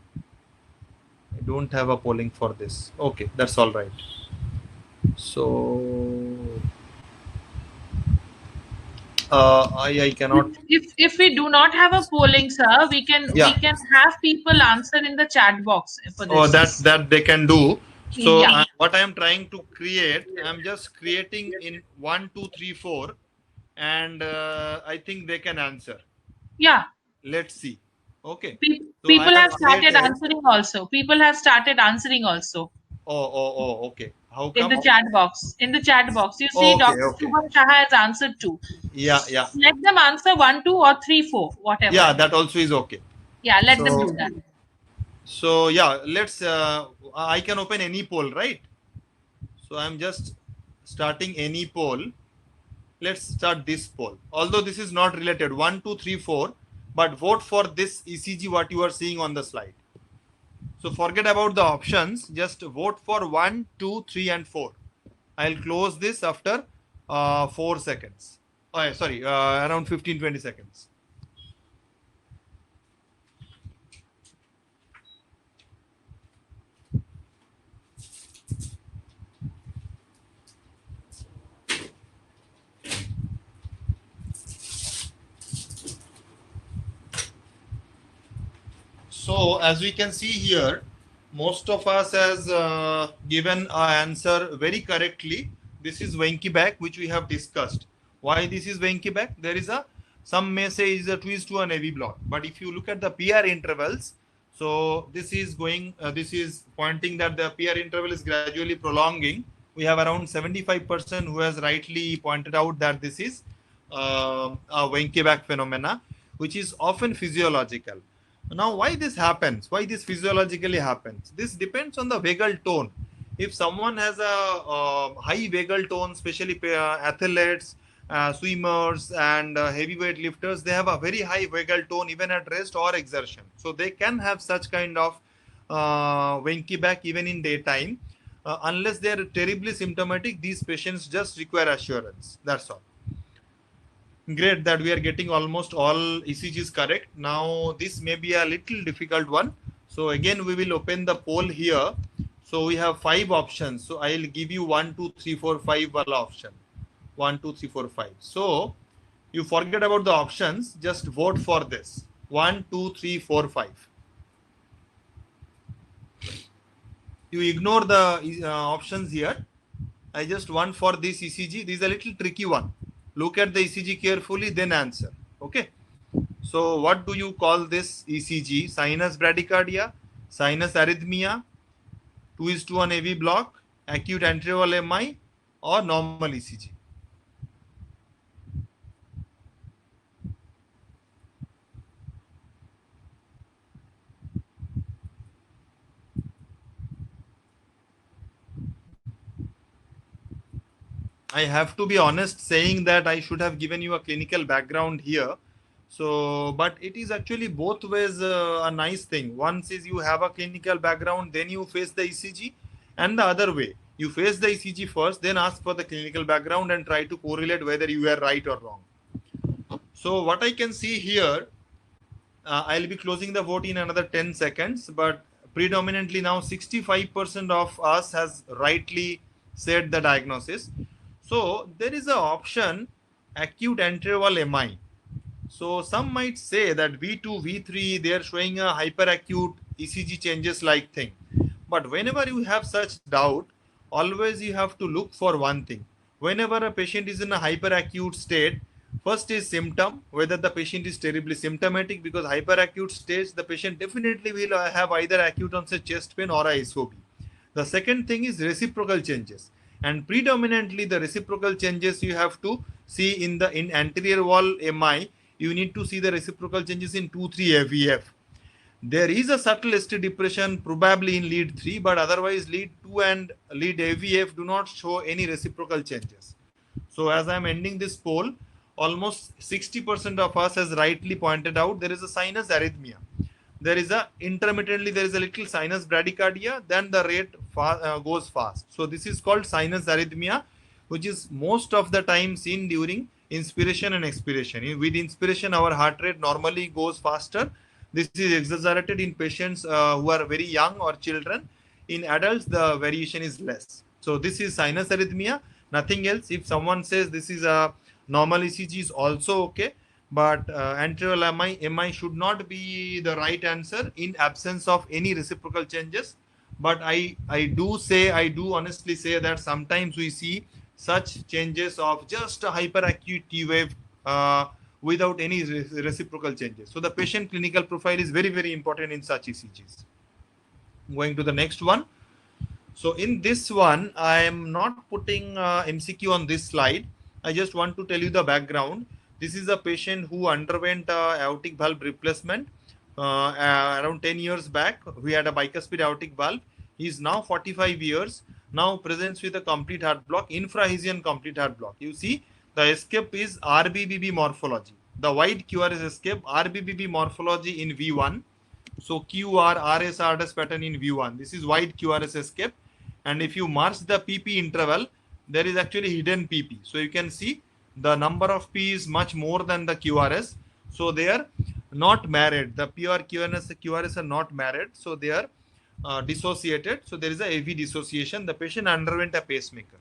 S2: I don't have a polling for this. Okay, that's all right. So I cannot.
S3: If we do not have a polling, sir, we can have people answer in the chat box for this.
S2: Oh, that they can do. So
S3: Yeah.
S2: what I am trying to create, I'm just creating in 1, 2, 3, 4, and I think they can answer.
S3: Yeah.
S2: Let's see. Okay.
S3: People have started answering also. People have started answering also.
S2: Oh, okay. How
S3: in
S2: come?
S3: the chat box? In the chat box, you see, Dr. Shubham Shah has answered 2.
S2: Yeah.
S3: Let them answer 1, 2, or 3, 4, whatever.
S2: Yeah, that also is okay.
S3: Yeah, let them do that.
S2: So yeah, let's. I can open any poll, right? So I'm just starting any poll. Let's start this poll. Although this is not related, 1, 2, 3, 4, but vote for this ECG what you are seeing on the slide. So forget about the options. Just vote for 1, 2, 3, and 4. I'll close this after 4 seconds. Oh, sorry, around 15-20 seconds. So as we can see here, most of us has given our answer very correctly. This is Wenckebach, which we have discussed. Why this is Wenckebach? There is some may say is a twist to an AV block, but if you look at the PR intervals, so this is pointing that the PR interval is gradually prolonging. We have around 75% who has rightly pointed out that this is a Wenckebach phenomena, which is often physiological. Now, why this happens? Why this physiologically happens? This depends on the vagal tone. If someone has a high vagal tone, especially athletes, swimmers, and heavyweight lifters, they have a very high vagal tone even at rest or exertion. So they can have such kind of Wenckebach even in daytime. Unless they are terribly symptomatic, these patients just require assurance. That's all. Great that we are getting almost all ECGs correct. Now this may be a little difficult one. So again, we will open the poll here. So we have 5 options. So I'll give you 1, 2, 3, 4, 5 option. 1, 2, 3, 4, 5. So you forget about the options. Just vote for this. 1, 2, 3, 4, 5. You ignore the options here. I just want for this ECG. This is a little tricky one. Look at the ECG carefully, then answer. Okay. So what do you call this ECG? Sinus bradycardia, sinus arrhythmia, 2:1 AV block, acute anterior MI, or normal ECG? I have to be honest saying that I should have given you a clinical background here. So, but it is actually both ways a nice thing. Once is you have a clinical background, then you face the ECG, and the other way, you face the ECG first, then ask for the clinical background and try to correlate whether you are right or wrong. So what I can see here, I'll be closing the vote in another 10 seconds, but predominantly now 65% of us has rightly said the diagnosis. So there is an option acute anterior MI. So some might say that V2, V3, they are showing a hyperacute ECG changes like thing. But whenever you have such doubt, always you have to look for one thing. Whenever a patient is in a hyperacute state, first is symptom, whether the patient is terribly symptomatic, because hyperacute stage, the patient definitely will have either acute onset chest pain or a SOB. The second thing is reciprocal changes. And predominantly the reciprocal changes you have to see in anterior wall MI. You need to see the reciprocal changes in 2, 3 AVF. There is a subtle ST depression probably in lead 3, but otherwise lead 2 and lead AVF do not show any reciprocal changes. So as I am ending this poll, almost 60% of us has rightly pointed out there is a sinus arrhythmia. There is a intermittently there is a little sinus bradycardia, then the rate goes fast. So this is called sinus arrhythmia, which is most of the time seen during inspiration and expiration. With inspiration, our heart rate normally goes faster. This is exaggerated in patients who are very young or children. In adults, the variation is less. So this is sinus arrhythmia, nothing else. If someone says this is a normal ECG, is also okay. But anterior MI should not be the right answer in absence of any reciprocal changes. But I do honestly say that sometimes we see such changes of just a hyperacute T wave without any reciprocal changes. So the patient clinical profile is very, very important in such ECGs. Going to the next one. So in this one, I am not putting MCQ on this slide. I just want to tell you the background. This is a patient who underwent aortic valve replacement around 10 years back. We had a bicuspid aortic valve. He is now 45 years. Now presents with a complete heart block, infrahesian complete heart block. You see, the escape is RBBB morphology. The wide QRS escape, RBBB morphology in V1. So QR, RS, RS pattern in V1. This is wide QRS escape. And if you mark the PP interval, there is actually hidden PP. So you can see the number of P is much more than the QRS. So they are not married. The PR, QRS are not married. So they are dissociated. So there is a AV dissociation. The patient underwent a pacemaker.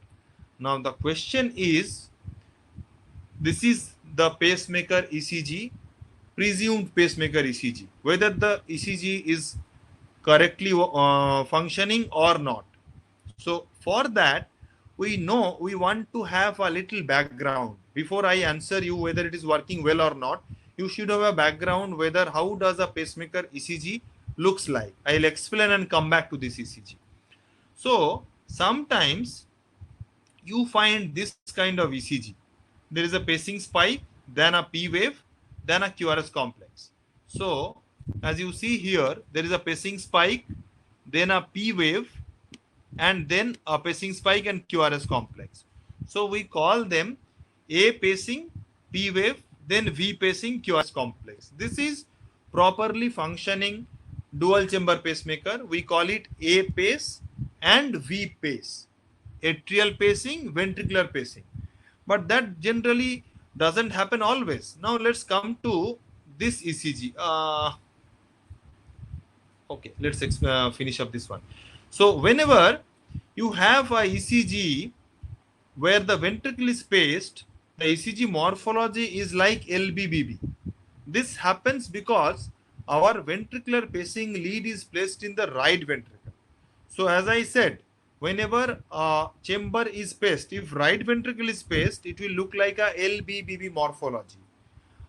S2: Now the question is, this is the pacemaker ECG, presumed pacemaker ECG, whether the ECG is correctly functioning or not. So for that, we want to have a little background. Before I answer you whether it is working well or not, you should have a background whether how does a pacemaker ECG looks like. I'll explain and come back to this ECG. So sometimes you find this kind of ECG. There is a pacing spike, then a P wave, then a QRS complex. So as you see here, there is a pacing spike, then a P wave, and then a pacing spike and QRS complex. So we call them A pacing, P wave, then V pacing, QRS complex. This is properly functioning dual chamber pacemaker. We call it A pace and V pace. Atrial pacing, ventricular pacing. But that generally doesn't happen always. Now let's come to this ECG. Okay, let's finish up this one. So whenever you have a ECG where the ventricle is spaced, the ECG morphology is like LBBB. This happens because our ventricular pacing lead is placed in the right ventricle. So as I said, whenever a chamber is spaced, if right ventricle is spaced, it will look like a LBBB morphology.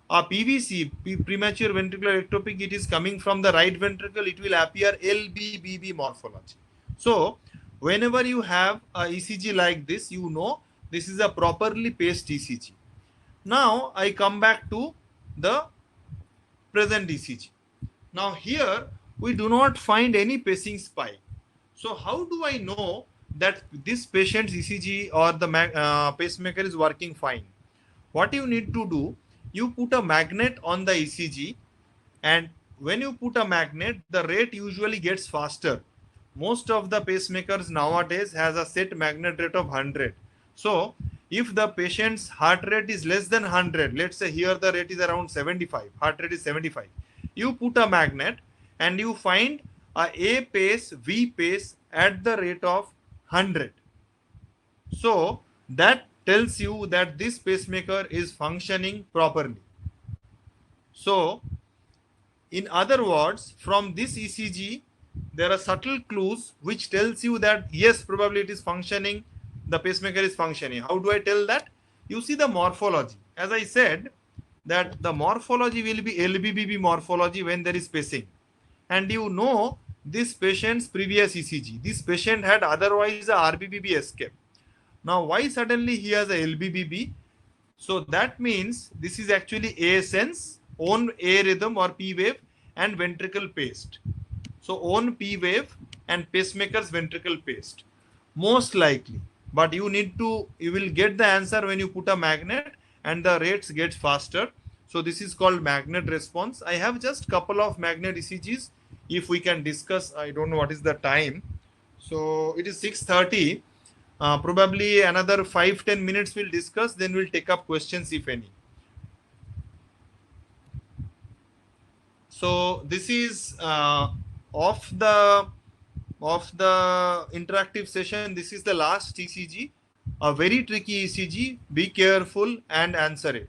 S2: A PVC, premature ventricular ectopic, it is coming from the right ventricle, it will appear LBBB morphology. So whenever you have a ECG like this, you know this is a properly paced ECG. Now I come back to the present ECG. Now here we do not find any pacing spike. So how do I know that this patient's ECG or the pacemaker is working fine? What you need to do, you put a magnet on the ECG, and when you put a magnet, the rate usually gets faster. Most of the pacemakers nowadays has a set magnet rate of 100. So if the patient's heart rate is less than 100, let's say here the rate is around 75, heart rate is 75, you put a magnet and you find a pace, V pace at the rate of 100. So that tells you that this pacemaker is functioning properly. So in other words, from this ECG, there are subtle clues which tells you that yes, probably it is functioning, the pacemaker is functioning. How do I tell that? You see the morphology. As I said, that the morphology will be LBBB morphology when there is pacing. And you know this patient's previous ECG. This patient had otherwise a RBBB escape. Now why suddenly he has a LBBB? So that means this is actually A sense, own A rhythm or P wave, and ventricle paced. So own P wave and pacemaker's ventricle paced. Most likely. But you will get the answer when you put a magnet and the rates get faster. So this is called magnet response. I have just couple of magnet ECGs. If we can discuss, I don't know what is the time. So it is 6:30. Probably another 5-10 minutes we'll discuss, then we'll take up questions if any. So this is of the interactive session. This is the last ECG, a very tricky ECG. Be careful and answer it.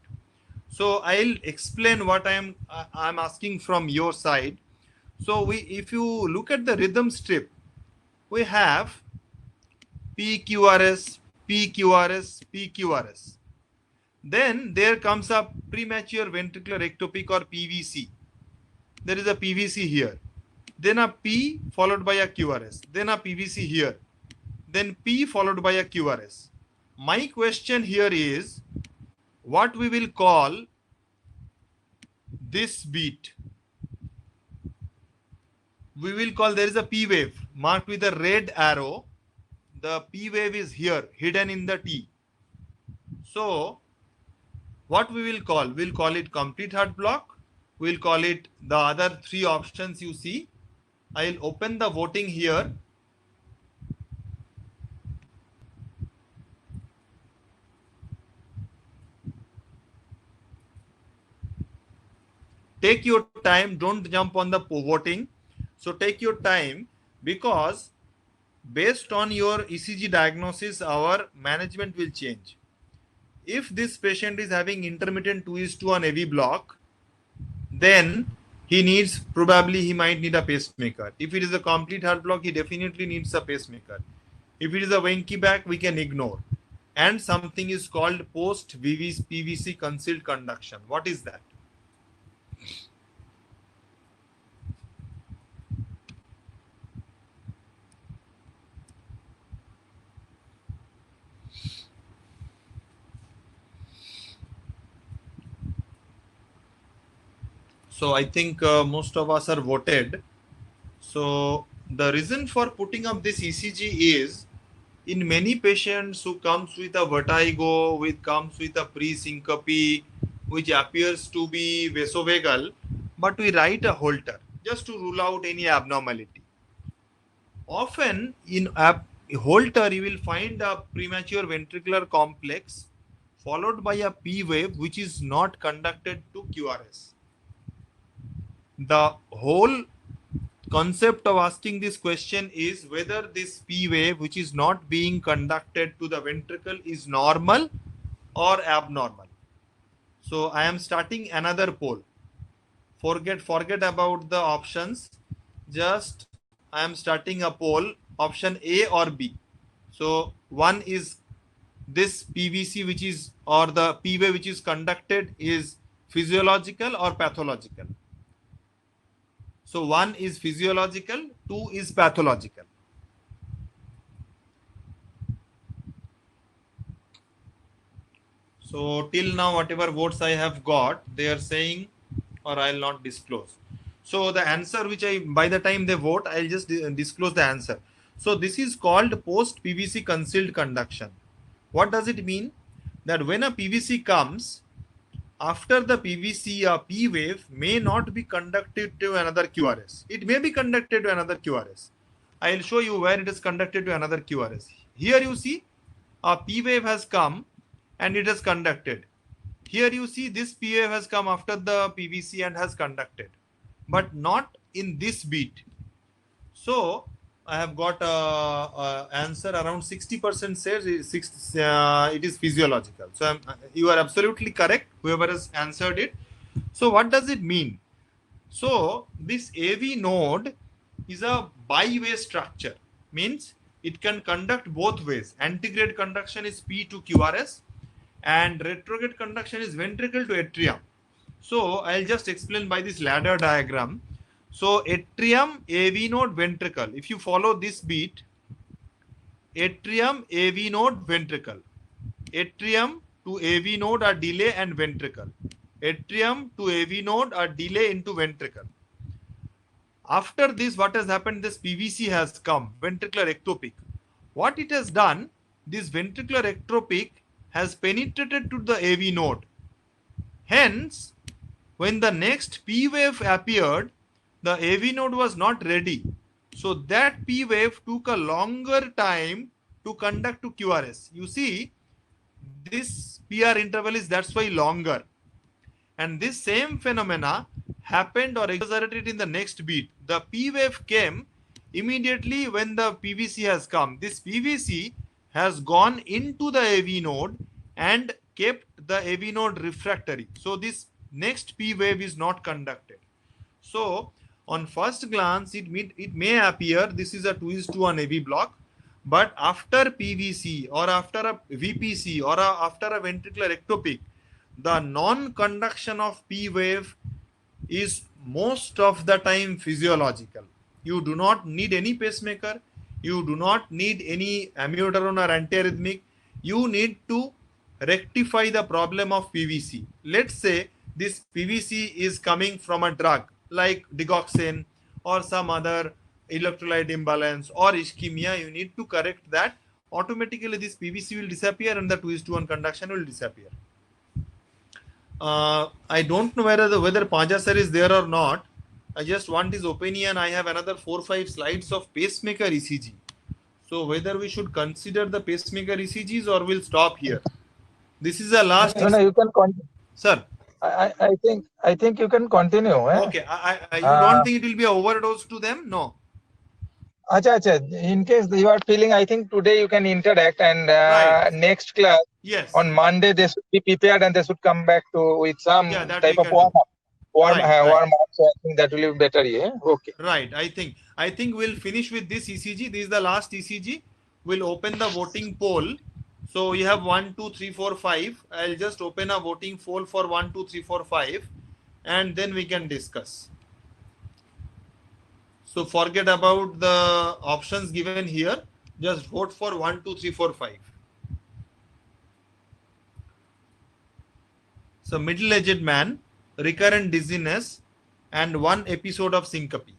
S2: So I'll explain what I'm asking from your side. So if you look at the rhythm strip, we have PQRS, PQRS, PQRS. Then there comes a premature ventricular ectopic or PVC. There is a PVC here. Then a P followed by a QRS. Then a PVC here. Then P followed by a QRS. My question here is, what we will call this beat? We will call, there is a P wave marked with a red arrow. The P wave is here, hidden in the T. So what we will call? We'll call it complete heart block. We'll call it the other three options you see. I'll open the voting here. Take your time, don't jump on the voting. So take your time, because based on your ECG diagnosis, our management will change. If this patient is having intermittent 2:1 AV block, then probably he might need a pacemaker. If it is a complete heart block, he definitely needs a pacemaker. If it is a Wenke back, we can ignore. And something is called post PVC concealed conduction. What is that? So I think most of us are voted. So the reason for putting up this ECG is, in many patients who comes with a vertigo, comes with a pre-syncope, which appears to be vasovagal, but we write a Holter just to rule out any abnormality. Often in Holter, you will find a premature ventricular complex followed by a P wave which is not conducted to QRS. The whole concept of asking this question is whether this P wave which is not being conducted to the ventricle is normal or abnormal. So I am starting another poll. Forget about the options. Just I am starting a poll, option A or B. So one is this PVC which is, or the P wave which is conducted, is physiological or pathological. So 1 is physiological, 2 is pathological. So till now, whatever votes I have got, they are saying, or I'll not disclose. So the answer which by the time they vote, I'll just disclose the answer. So this is called post PVC concealed conduction. What does it mean? That when a PVC comes, after the PVC, a P wave may not be conducted to another QRS. It may be conducted to another QRS. I will show you where it is conducted to another QRS. Here you see a P wave has come and it has conducted. Here you see this P wave has come after the PVC and has conducted, but not in this beat. So I have got answer around 60% says it is physiological. So you are absolutely correct, whoever has answered it. So what does it mean? So this AV node is a bi-way structure, means it can conduct both ways. Antegrade conduction is P to QRS and retrograde conduction is ventricle to atrium. So I'll just explain by this ladder diagram. So atrium, AV node, ventricle. If you follow this beat, atrium, AV node, ventricle. Atrium to AV node are delay and ventricle. Atrium to AV node are delay into ventricle. after this, what has happened? This PVC has come, ventricular ectopic. What it has done, this ventricular ectopic has penetrated to the AV node. Hence, when the next P wave appeared, the AV node was not ready. So that P wave took a longer time to conduct to QRS. You see, this PR interval is that's why longer. And this same phenomena happened or exaggerated in the next beat. The P wave came immediately when the PVC has come. This PVC has gone into the AV node and kept the AV node refractory. So this next P wave is not conducted. So on first glance, it may appear this is a 2:1 AV block, but after PVC or after a VPC or after a ventricular ectopic, the non-conduction of P wave is most of the time physiological. You do not need any pacemaker. You do not need any amiodarone or antiarrhythmic. You need to rectify the problem of PVC. Let's say this PVC is coming from a drug like digoxin or some other electrolyte imbalance or ischemia. You need to correct that. Automatically this PVC will disappear and the 2:1 conduction will disappear. I don't know whether Panja sir is there or not. I just want his opinion. I have another 4-5 slides of pacemaker ECG. So whether we should consider the pacemaker ECGs or we'll stop here. This is the last.
S4: No, you can continue.
S2: Sir.
S4: I think you can continue.
S2: Okay. You don't think it will be an overdose to them? No.
S4: Acha. In case you are feeling, I think today you can interact and
S2: Right.
S4: next class on Monday they should be prepared and they should come back with some type of warm up. Warm up. So I think that will be better. Yeah. Okay.
S2: Right. I think we'll finish with this ECG. This is the last ECG. We'll open the voting poll. So you have 1, 2, 3, 4, 5. I'll just open a voting poll for 1, 2, 3, 4, 5, and then we can discuss. So forget about the options given here. Just vote for 1, 2, 3, 4, 5. So middle-aged man, recurrent dizziness, and 1 episode of syncope.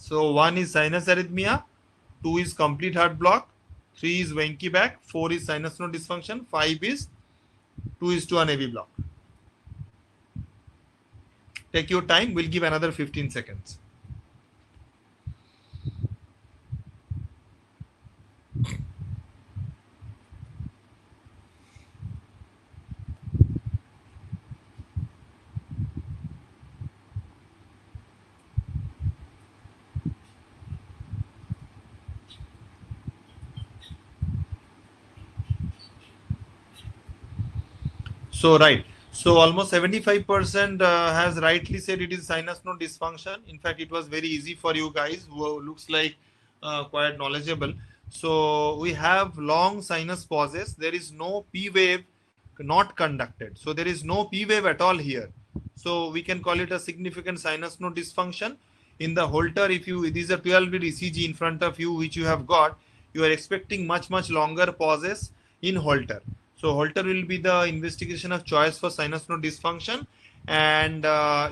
S2: So 1 is sinus arrhythmia, 2 is complete heart block, 3 is Wenke back, 4 is sinus node dysfunction, 5 is 2:1 AV block. Take your time. We'll give another 15 seconds. So right. So almost 75% has rightly said it is sinus node dysfunction. In fact, it was very easy for you guys who looks like quite knowledgeable. So we have long sinus pauses. There is no P wave not conducted. So there is no P wave at all here. So we can call it a significant sinus node dysfunction. In the Holter, if you, this is a 12-lead ECG in front of you, which you have got, you are expecting much longer pauses in Holter. So Holter will be the investigation of choice for sinus node dysfunction. And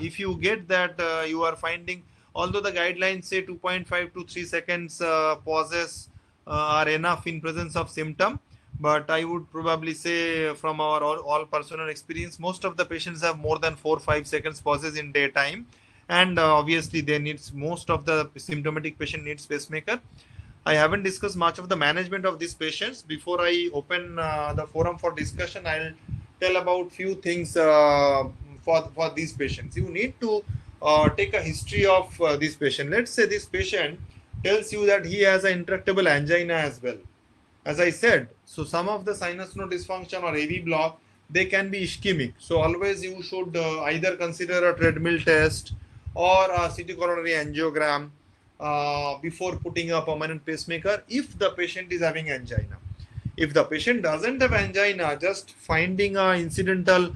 S2: if you get that, you are finding, although the guidelines say 2.5 to 3 seconds pauses are enough in presence of symptom, but I would probably say from our all personal experience, most of the patients have more than 4-5 seconds pauses in daytime. And obviously they needs, most of the symptomatic patient needs pacemaker. I haven't discussed much of the management of these patients. Before I open the forum for discussion, I'll tell about few things for these patients. You need to take a history of this patient. Let's say this patient tells you that he has an intractable angina as well. As I said, so some of the sinus node dysfunction or AV block, they can be ischemic. So always you should either consider a treadmill test or a CT coronary angiogram before putting a permanent pacemaker if the patient is having angina. If the patient doesn't have angina, just finding a incidental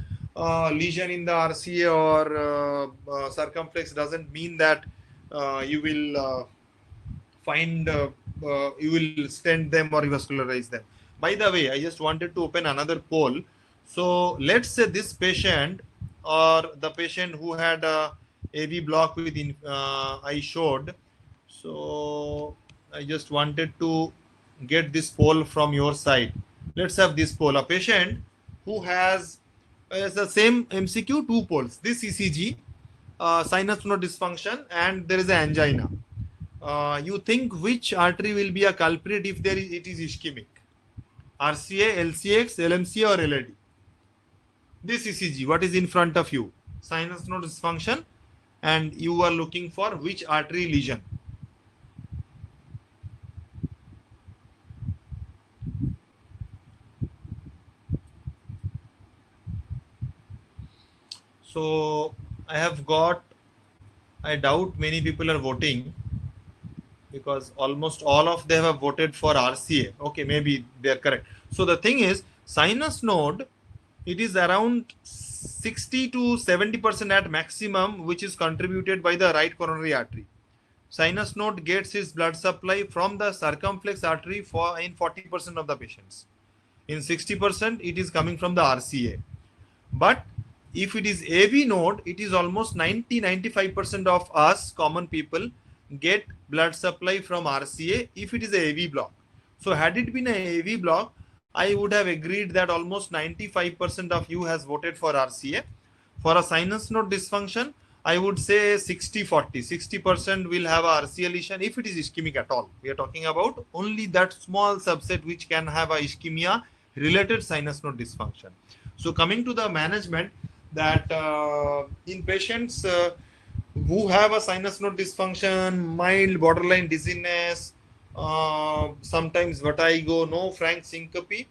S2: lesion in the RCA or circumflex doesn't mean that you will you will stent them or vascularize them. By the way, I just wanted to open another poll. So let's say this patient or the patient who had a AV block with I showed. So I just wanted to get this poll from your side. Let's have this poll. A patient who has the same MCQ, two polls. This ECG, sinus node dysfunction, and there is an angina. You think which artery will be a culprit if it is ischemic? RCA, LCX, LMCA, or LAD? This ECG, what is in front of you? Sinus node dysfunction, and you are looking for which artery lesion? So I doubt many people are voting because almost all of them have voted for RCA. Okay, maybe they are correct. So the thing is, sinus node, it is around 60 to 70% at maximum, which is contributed by the right coronary artery. Sinus node gets its blood supply from the circumflex artery in 40% of the patients. In 60%, it is coming from the RCA. But if it is AV node, it is almost 90-95% of us common people get blood supply from RCA if it is a AV block. So had it been a AV block, I would have agreed that almost 95% of you has voted for RCA. For a sinus node dysfunction, I would say 60-40. 60% will have a RCA lesion if it is ischemic at all. We are talking about only that small subset which can have a ischemia related sinus node dysfunction. So coming to the management, that in patients who have a sinus node dysfunction, mild borderline dizziness, sometimes vertigo, no frank syncope,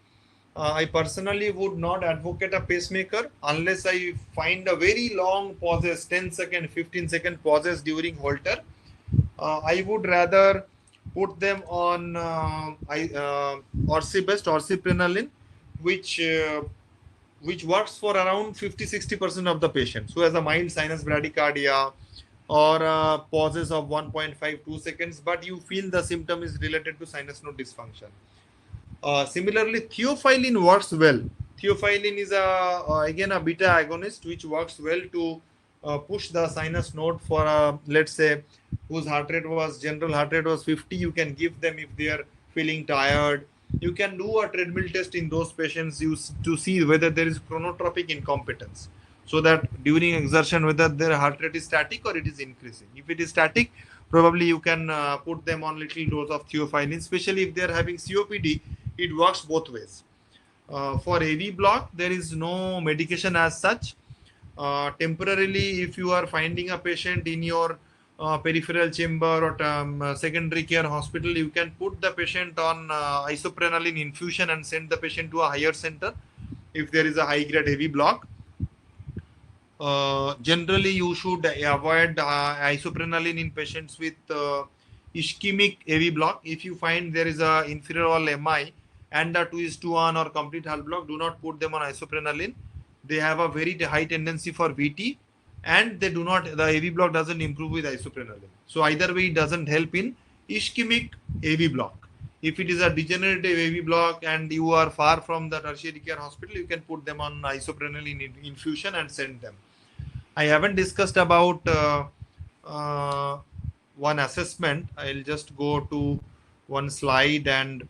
S2: I personally would not advocate a pacemaker unless I find a very long pauses, 10-second, 15-second pauses during Holter. I would rather put them on Orsibest, orsiprenalin, which works for around 50-60% of the patients who has a mild sinus bradycardia or pauses of 1.5-2 seconds, but you feel the symptom is related to sinus node dysfunction. Similarly, theophylline works well. Theophylline is again a beta agonist which works well to push the sinus node for let's say whose general heart rate was 50. You can give them if they are feeling tired. You can do a treadmill test in those patients to see whether there is chronotropic incompetence, so that during exertion whether their heart rate is static or it is increasing. If it is static, probably you can put them on little dose of theophylline, especially if they are having COPD. It works both ways. For AV block, there is no medication as such. Temporarily, if you are finding a patient in your peripheral chamber or secondary care hospital, you can put the patient on isoprenaline infusion and send the patient to a higher center if there is a high grade AV block. Generally, you should avoid isoprenaline in patients with ischemic AV block. If you find there is a inferior wall MI and a 2:1 or complete heart block, do not put them on isoprenaline. They have a very high tendency for VT, and the AV block doesn't improve with isoprenaline. So either way, it doesn't help in ischemic AV block. If it is a degenerative AV block and you are far from the tertiary care hospital, you can put them on isoprenaline infusion and send them. I haven't discussed about one assessment. I'll just go to one slide and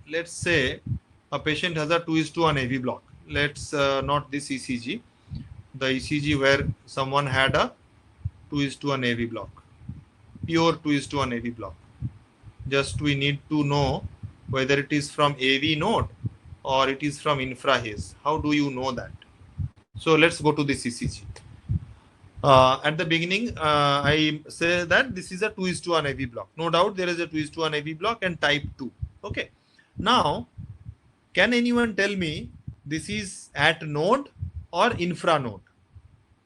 S2: let's say a patient has a 2:1 AV block. Let's not this ECG, the ECG where someone had a 2:1 AV block, pure 2:1 AV block. Just we need to know whether it is from AV node or it is from infra haze. How do you know that? So let's go to this ECG. At the beginning, I say that this is a 2:1 AV block. No doubt there is a 2:1 AV block and type 2. Okay. Now, can anyone tell me this is at node or infra node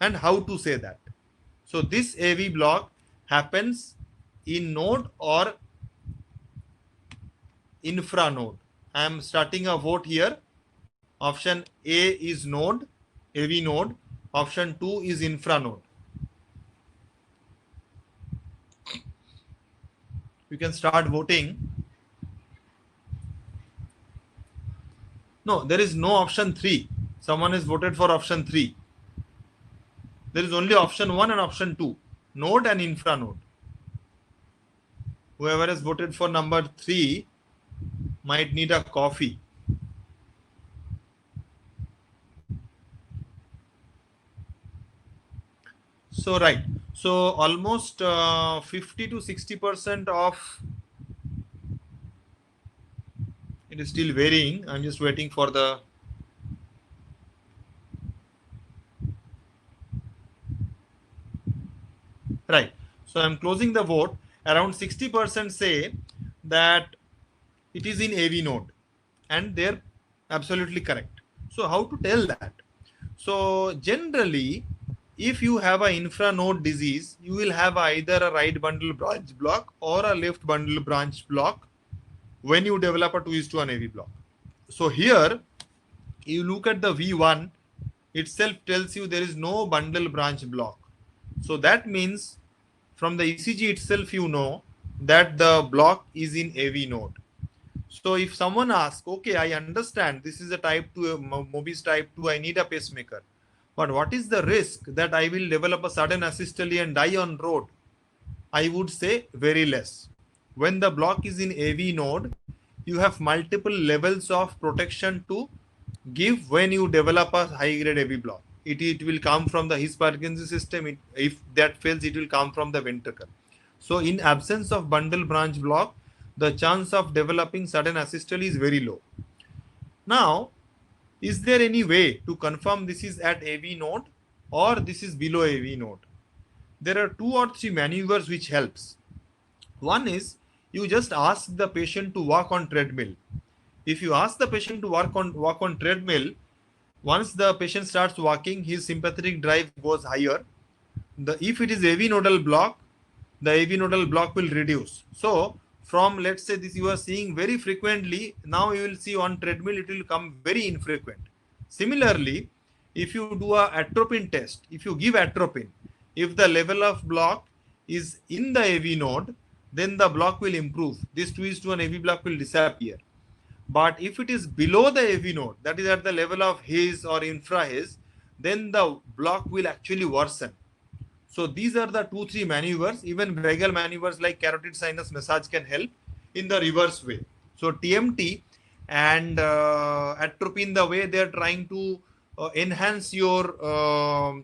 S2: and how to say that? So this AV block happens in node or infra node. I am starting a vote here. Option A is node, AV node. Option 2 is infra node. You can start voting. No, there is no option 3. Someone has voted for option 3. There is only option 1 and option 2. Node and infra node. Whoever has voted for number 3 might need a coffee. So right. So almost 50 to 60% of it is still varying. I'm just waiting for the right. So I'm closing the vote. Around 60% say that it is in AV node, and they're absolutely correct. So how to tell that? So generally, if you have an infra node disease, you will have either a right bundle branch block or a left bundle branch block when you develop a 2:1 AV block. So here you look at the V1 itself tells you there is no bundle branch block. So that means from the ECG itself, you know that the block is in AV node. So if someone asks, okay, I understand this is a type 2, Mobis type 2, I need a pacemaker. But what is the risk that I will develop a sudden asystole and die on road? I would say very less. When the block is in AV node, you have multiple levels of protection to give when you develop a high grade AV block. It will come from the His-Parkinson system. If that fails, it will come from the ventricle. So in absence of bundle branch block, the chance of developing sudden asystole is very low. Now, is there any way to confirm this is at AV node or this is below AV node? There are 2 or 3 maneuvers which helps. One is you just ask the patient to walk on treadmill. If you ask the patient to walk on treadmill, once the patient starts walking, his sympathetic drive goes higher. If it is AV nodal block, the AV nodal block will reduce. So from, let's say this you are seeing very frequently, now you will see on treadmill, it will come very infrequent. Similarly, if you do a atropine test, if you give atropine, if the level of block is in the AV node, then the block will improve. This 2:1 AV block will disappear. But if it is below the AV node, that is at the level of His or infra His, then the block will actually worsen. So these are the 2-3 maneuvers. Even vagal maneuvers like carotid sinus massage can help in the reverse way. So TMT and atropine, the way they are trying to enhance your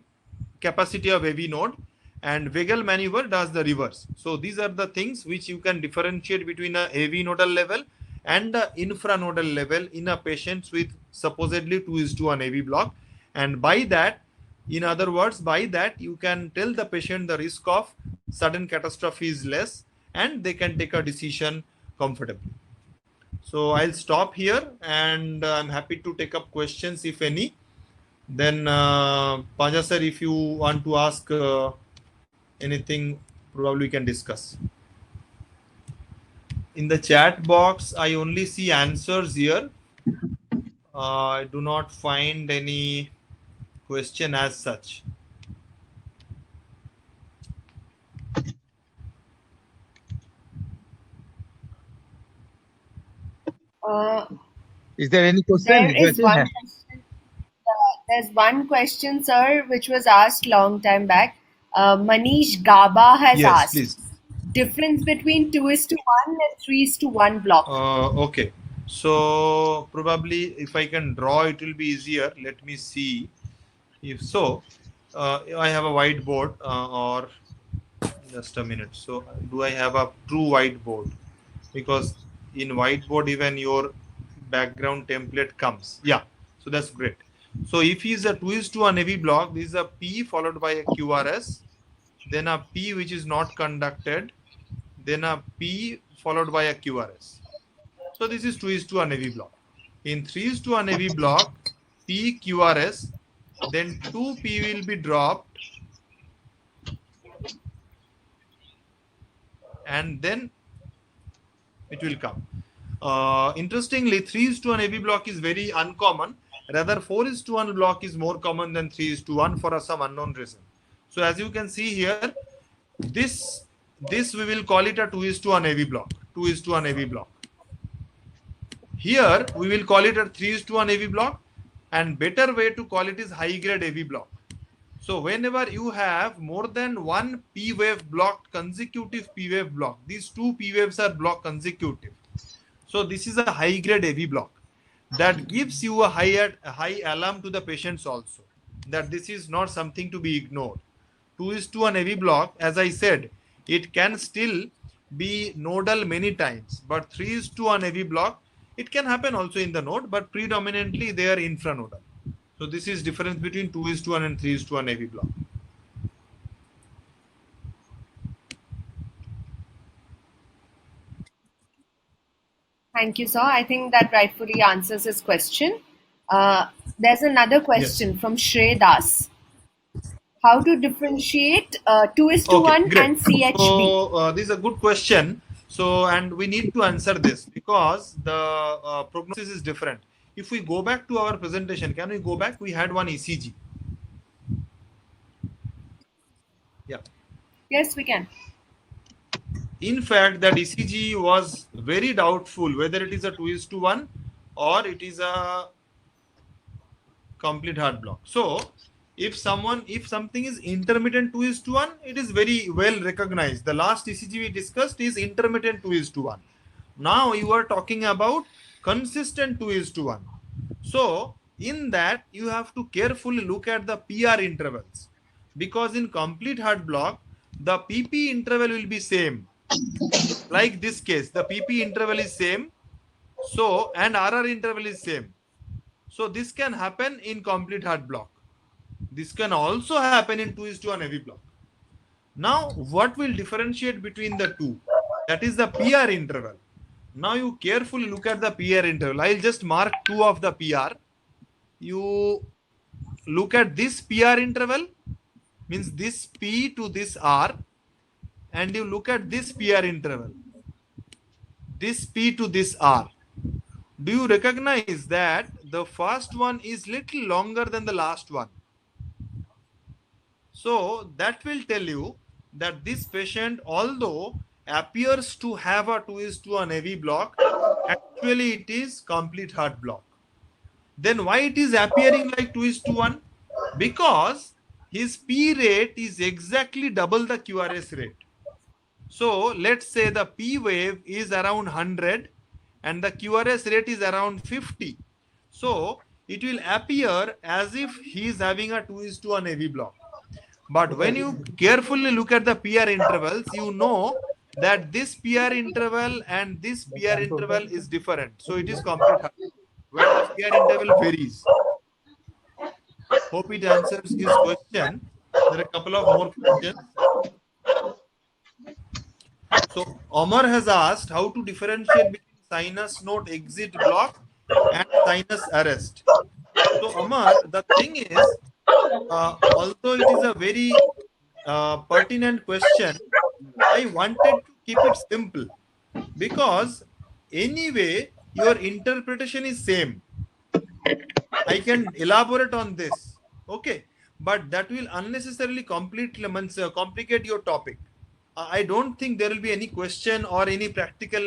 S2: capacity of AV node, and vagal maneuver does the reverse. So these are the things which you can differentiate between a AV nodal level and the infranodal level in a patient with supposedly 2:1 AV block. And by that, in other words, by that you can tell the patient the risk of sudden catastrophe is less and they can take a decision comfortably. So I'll stop here and I'm happy to take up questions if any. Then Paja sir, if you want to ask anything, probably we can discuss. In the chat box, I only see answers here. I do not find any question as such.
S4: Is there any question?
S5: There's one question, sir, which was asked long time back. Manish Gaba has asked.
S2: Please.
S5: Difference between 2:1 and 3:1 block.
S2: Okay. So probably if I can draw, it will be easier. Let me see. If so, I have a whiteboard or just a minute. So do I have a true whiteboard? Because in whiteboard, even your background template comes. Yeah. So that's great. So if he is a 2:1 AV block, this is a P followed by a QRS, then a P which is not conducted, then a P followed by a QRS. So this is 2:1 AV block. In 3:1 AV block, P QRS, then 2 P will be dropped, and then it will come. Interestingly, 3:1 AV block is very uncommon. Rather, 4:1 block is more common than 3:1 for some unknown reason. So as you can see here, this this we will call it a 2:1 AV block. 2:1 AV block. Here we will call it a 3:1 AV block, and better way to call it is high grade AV block. So whenever you have more than one P wave block, consecutive P wave block, these two P waves are block consecutive. So this is a high grade AV block that gives you a high alarm to the patients also, that this is not something to be ignored. 2:1 AV block, as I said, it can still be nodal many times, but 3:1 AV block, it can happen also in the node, but predominantly they are infranodal. So this is difference between 2:1 and 3:1 AV block.
S5: Thank you, sir. I think that rightfully answers his question. There's another question from Shrey Das. How to differentiate 2:1 and CHB?
S2: So this is a good question. So, and we need to answer this because the prognosis is different. If we go back to our presentation, can we go back? We had one ECG. Yeah.
S5: Yes, we can.
S2: In fact, that ECG was very doubtful whether it is a 2:1 or it is a complete heart block. So, if something is intermittent 2:1, it is very well recognized. The last ECG we discussed is intermittent 2:1. Now you are talking about consistent 2:1. So in that you have to carefully look at the PR intervals, because in complete heart block the PP interval will be same. Like this case, the PP interval is same. So, and RR interval is same. So this can happen in complete heart block. This can also happen in 2:1 AV block. Now, what will differentiate between the two? That is the PR interval. Now you carefully look at the PR interval. I'll just mark two of the PR. You look at this PR interval, means this P to this R, and you look at this PR interval, this P to this R. Do you recognize that the first one is little longer than the last one? So that will tell you that this patient, although appears to have a 2:1 AV block, actually it is complete heart block. Then why it is appearing like 2:1? Because his P rate is exactly double the QRS rate. So let's say the P wave is around 100 and the QRS rate is around 50. So it will appear as if he is having a 2:1 AV block. But when you carefully look at the PR intervals, you know that this PR interval and this PR interval is different. So it is complete heart, where the PR interval varies. Hope it answers his question. There are a couple of more questions. So Omar has asked how to differentiate between sinus node exit block and sinus arrest. So Omar, the thing is, although it is a very pertinent question, I wanted to keep it simple, because anyway your interpretation is same. I can elaborate on this, okay, but that will unnecessarily complicate your topic. I don't think there will be any question or any practical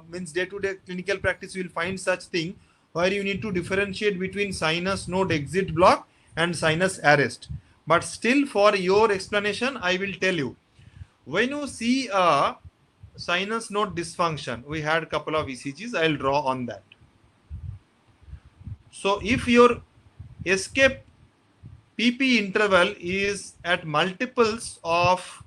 S2: means day-to-day clinical practice you will find such thing where you need to differentiate between sinus node exit block and sinus arrest. But still, for your explanation, I will tell you, when you see a sinus node dysfunction, we had a couple of ECGs, I'll draw on that. So if your escape PP interval is at multiples of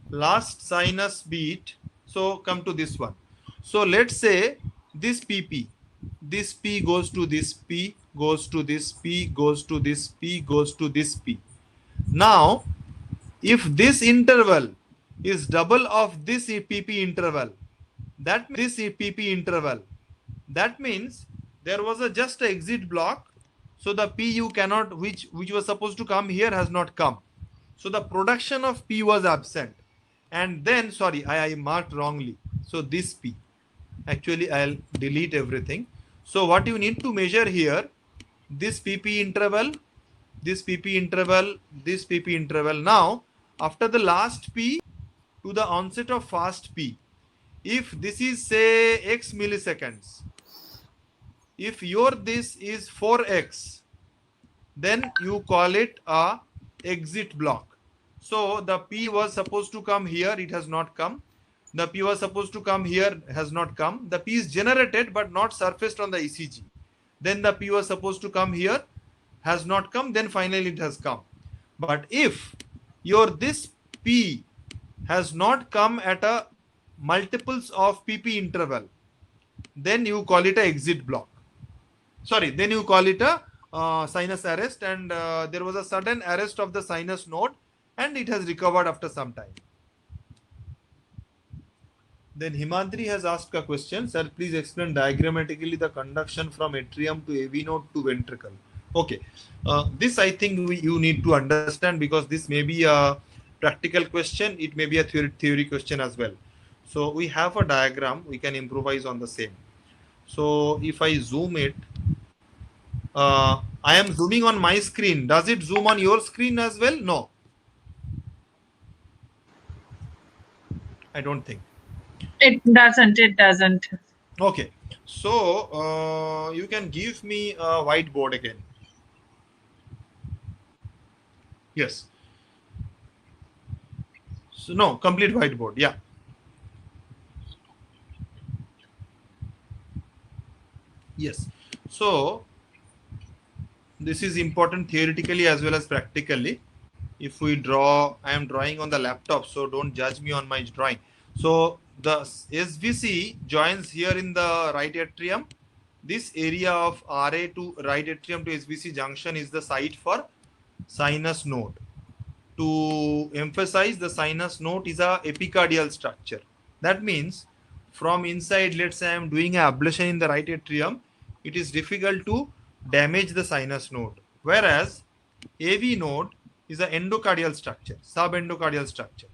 S2: last sinus beat, so come to this one. So let's say this PP, this P goes to this P, goes to this P, goes to this P, goes to this P. Now, if this interval is double of this PP interval, that means there was just an exit block. So the P you cannot, which was supposed to come here, has not come. So the production of P was absent. And then, sorry, I marked wrongly. So this P, actually I'll delete everything. So what you need to measure here, this PP interval, this PP interval, this PP interval. Now after the last P to the onset of fast P. If this is say x milliseconds, if this is 4x, then you call it a exit block. So the P was supposed to come here, it has not come. The P was supposed to come here, has not come. The P is generated but not surfaced on the ECG. Then the P was supposed to come here, has not come, then finally it has come. But if this P has not come at a multiples of PP interval, then you call it a exit block. Sorry, then you call it a sinus arrest, and there was a sudden arrest of the sinus node and it has recovered after some time. Then Himadri has asked a question. Sir, please explain diagrammatically the conduction from atrium to AV node to ventricle. Okay, this I think you need to understand, because this may be a practical question, it may be a theory question as well. So we have a diagram, we can improvise on the same. So if I zoom it, I am zooming on my screen. Does it zoom on your screen as well? No, I don't think.
S3: It doesn't.
S2: Okay, so you can give me a whiteboard again. Yes. So no, complete whiteboard. Yeah. Yes. So this is important theoretically as well as practically. If we draw, I am drawing on the laptop, so don't judge me on my drawing. So the SVC joins here in the right atrium. This area of RA to right atrium to SVC junction is the site for sinus node. To emphasize, the sinus node is a epicardial structure. That means from inside, let's say I am doing an ablation in the right atrium, it is difficult to damage the sinus node. Whereas AV node is an endocardial structure, subendocardial structure.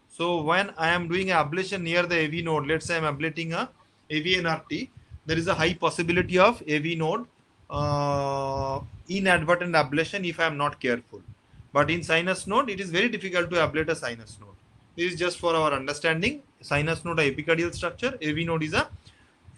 S2: So when I am doing an ablation near the AV node, let's say I am ablating a AVNRT, there is a high possibility of AV node inadvertent ablation if I am not careful. But in sinus node, it is very difficult to ablate a sinus node. This is just for our understanding. Sinus node is epicardial structure, AV node is a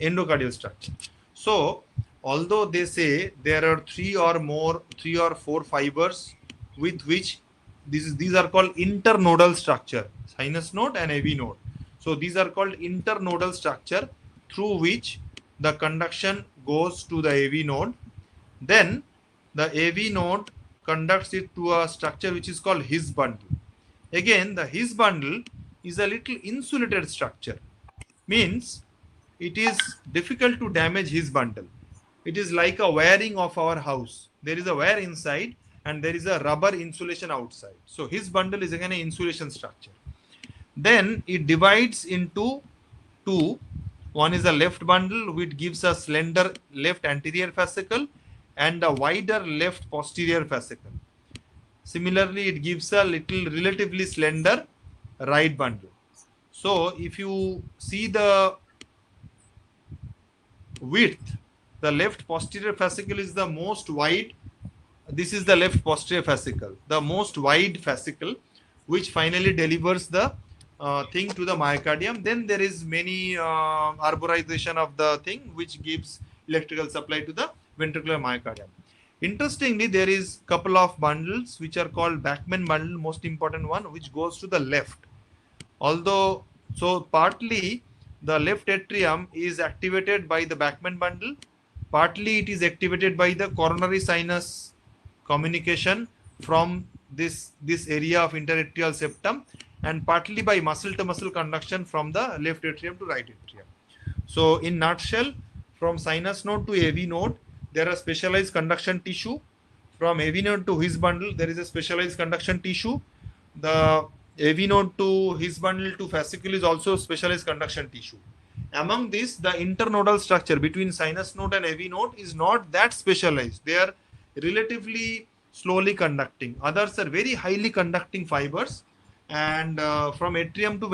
S2: endocardial structure. So although they say there are 3 or 4 fibers with which these are called internodal structure, sinus node and AV node. So these are called internodal structure through which the conduction goes to the AV node. Then the AV node conducts it to a structure which is called His bundle. Again, the His bundle is a little insulated structure. Means it is difficult to damage His bundle. It is like a wiring of our house. There is a wire inside and there is a rubber insulation outside. So His bundle is again an insulation structure. Then it divides into two. One is a left bundle, which gives a slender left anterior fascicle and a wider left posterior fascicle. Similarly, it gives a little relatively slender right bundle. So if you see the width, the left posterior fascicle is the most wide. This is the left posterior fascicle, the most wide fascicle, which finally delivers the thing to the myocardium. Then there is many arborization of the thing which gives electrical supply to the ventricular myocardium. Interestingly, there is couple of bundles which are called Bachmann bundle, most important one, which goes to the left. Although, so partly the left atrium is activated by the Bachmann bundle, partly it is activated by the coronary sinus communication from this area of interatrial septum, and partly by muscle to muscle conduction from the left atrium to right atrium. So in nutshell, from sinus node to AV node, there are specialized conduction tissue. From AV node to His bundle, there is a specialized conduction tissue. The AV node to His bundle to fascicle is also specialized conduction tissue. Among this, the internodal structure between sinus node and AV node is not that specialized. They are relatively slowly conducting. Others are very highly conducting fibers. And from atrium to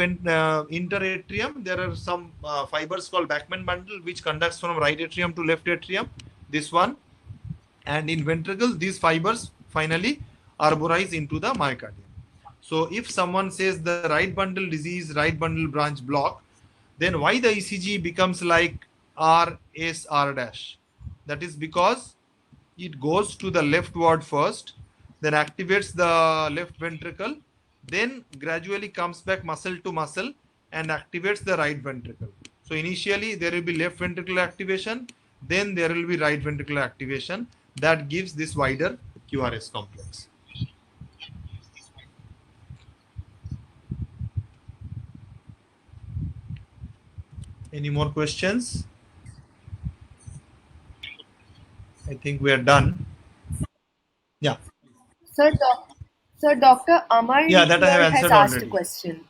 S2: interatrium, there are some fibers called Bachmann bundle, which conducts from right atrium to left atrium, this one. And in ventricle, these fibers finally arborize into the myocardium. So if someone says the right bundle disease, right bundle branch block, then why the ECG becomes like RSR dash? That is because it goes to the leftward first, then activates the left ventricle, then gradually comes back muscle to muscle and activates the right ventricle. So initially there will be left ventricular activation, then there will be right ventricular activation. That gives this wider QRS complex. Any more questions? I think we are done. Yeah.
S5: Sir, Dr. Amar
S2: Yeah, that I have
S5: has
S2: answered
S5: asked
S2: already.
S5: a question.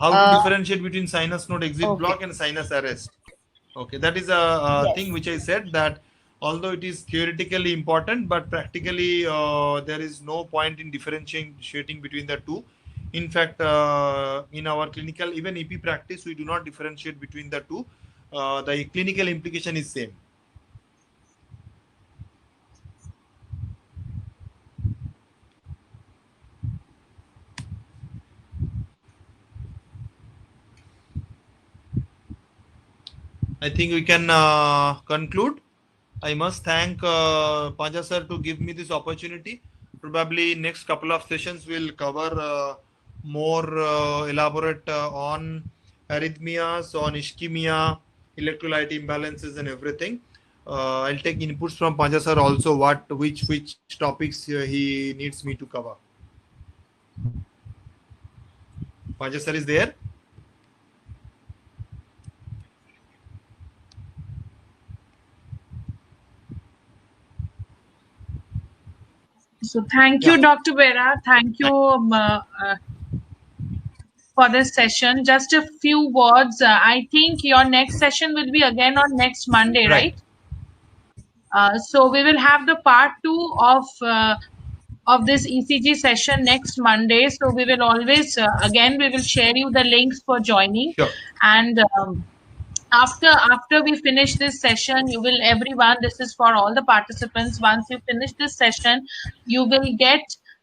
S2: How to differentiate between sinus node exit
S5: Okay.
S2: block and sinus arrest? Okay, that is a
S5: Yes.
S2: thing which I said, that although it is theoretically important, but practically there is no point in differentiating between the two. In fact, in our clinical, even EP practice, we do not differentiate between the two. The clinical implication is same. I think we can conclude. I must thank Panja sir to give me this opportunity. Probably next couple of sessions will cover more elaborate on arrhythmias, on ischemia, electrolyte imbalances and everything. I'll take inputs from Panja sir also, which topics he needs me to cover. Panja sir is there?
S3: So thank you, Dr. Bera. Thank you for this session. Just a few words. I think your next session will be again on next Monday, right? So we will have the part 2 of this ECG session next Monday. So we will always, again, we will share you the links for joining.
S2: Sure.
S3: And after we finish this session, you will, everyone, this is for all the participants, once you finish this session, you will get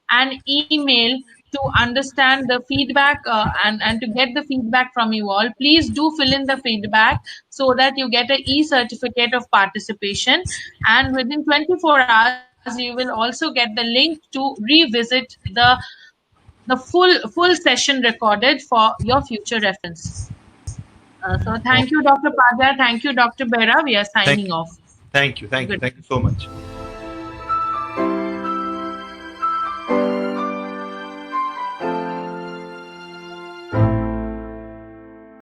S3: an email to understand the feedback and to get the feedback from you all. Please do fill in the feedback so that you get an e-certificate of participation, and within 24 hours you will also get the link to revisit the full session recorded for your future reference. So thank you, Dr. Padya. Thank you, Dr. Bera. We are signing off.
S2: Thank you so much.